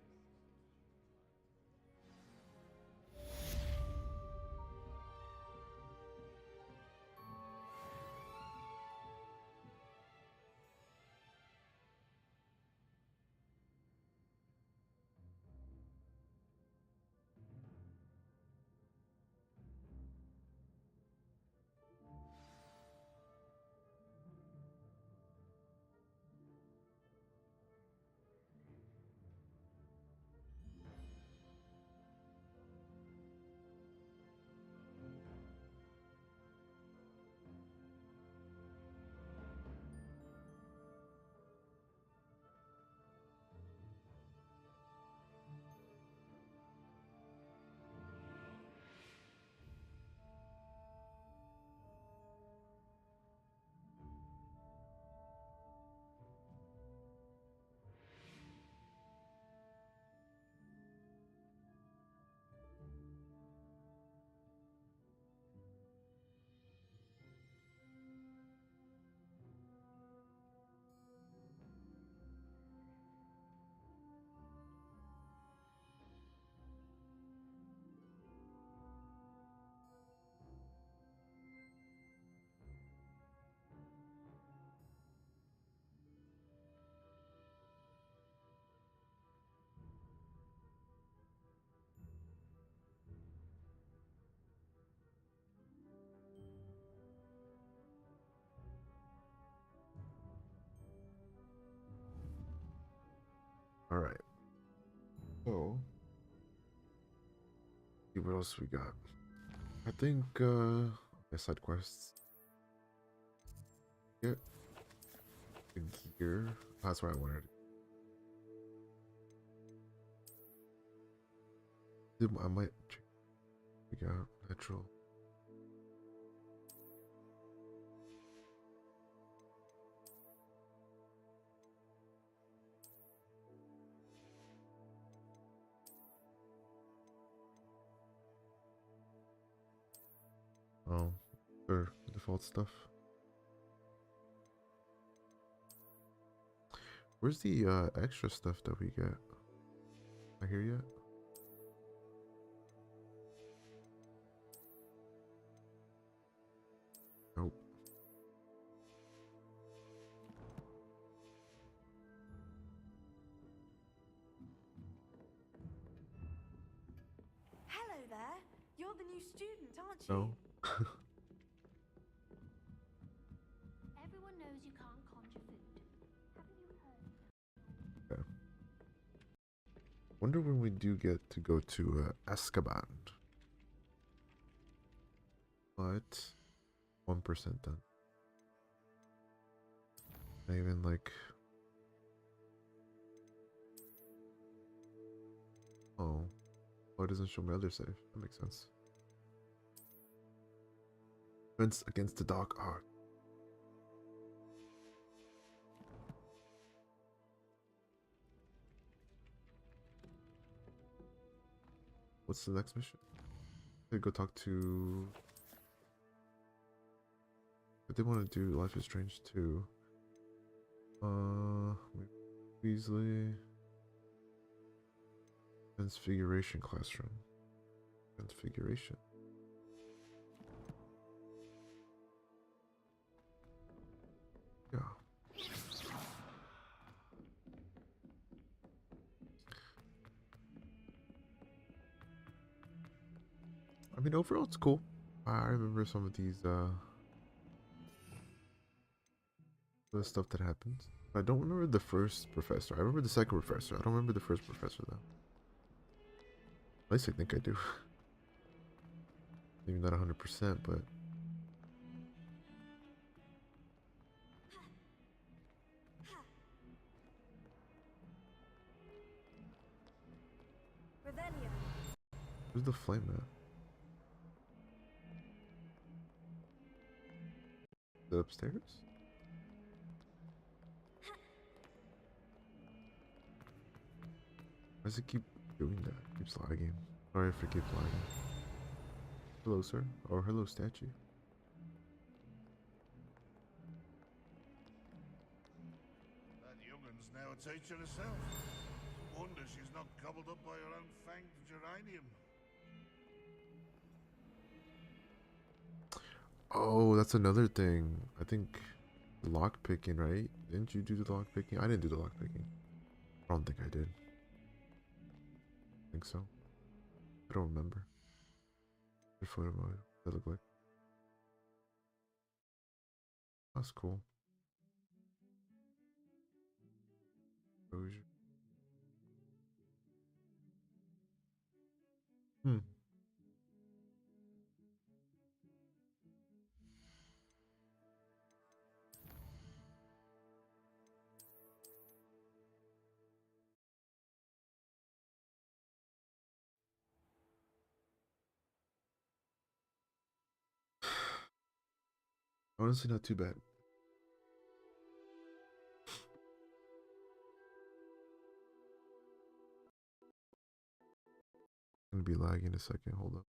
All right. So, see what else we got. I think side quests. Get the gear. That's where I wanted. I might check. We got natural. Oh, for default stuff. Where's the extra stuff that we get? I hear yet? Nope. Hello there. You're the new student, aren't you? No. Everyone knows you can't conjure food. Haven't you heard? Okay. Wonder when we do get to go to Azkaban. But 1% done. Not even like. Oh, it doesn't show my other save. That makes sense. Defense against the dog. Oh. What's the next mission? I go talk to. But they want to do Life is Strange too. Weasley. Transfiguration classroom. Transfiguration. Yeah. I mean, overall, it's cool. I remember some of these, the stuff that happens. I don't remember the first professor. I remember the second professor. I don't remember the first professor though. At least I think I do. Maybe not 100%, but where's the flame at? Is it upstairs? Why does it keep doing that? It keeps lagging. Sorry if it keeps lagging. Hello, sir. Or hello, statue. That youngun's now a teacher herself. Wonder she's not gobbled up by her own fanged geranium. Oh, that's another thing. I think lock picking, right? Didn't you do the lock picking? I didn't do the lock picking. I don't think I did. I think so. I don't remember. What photo mode that look like? That's cool. Exposure. Hmm. Honestly, not too bad. Gonna be lagging a second. Hold up.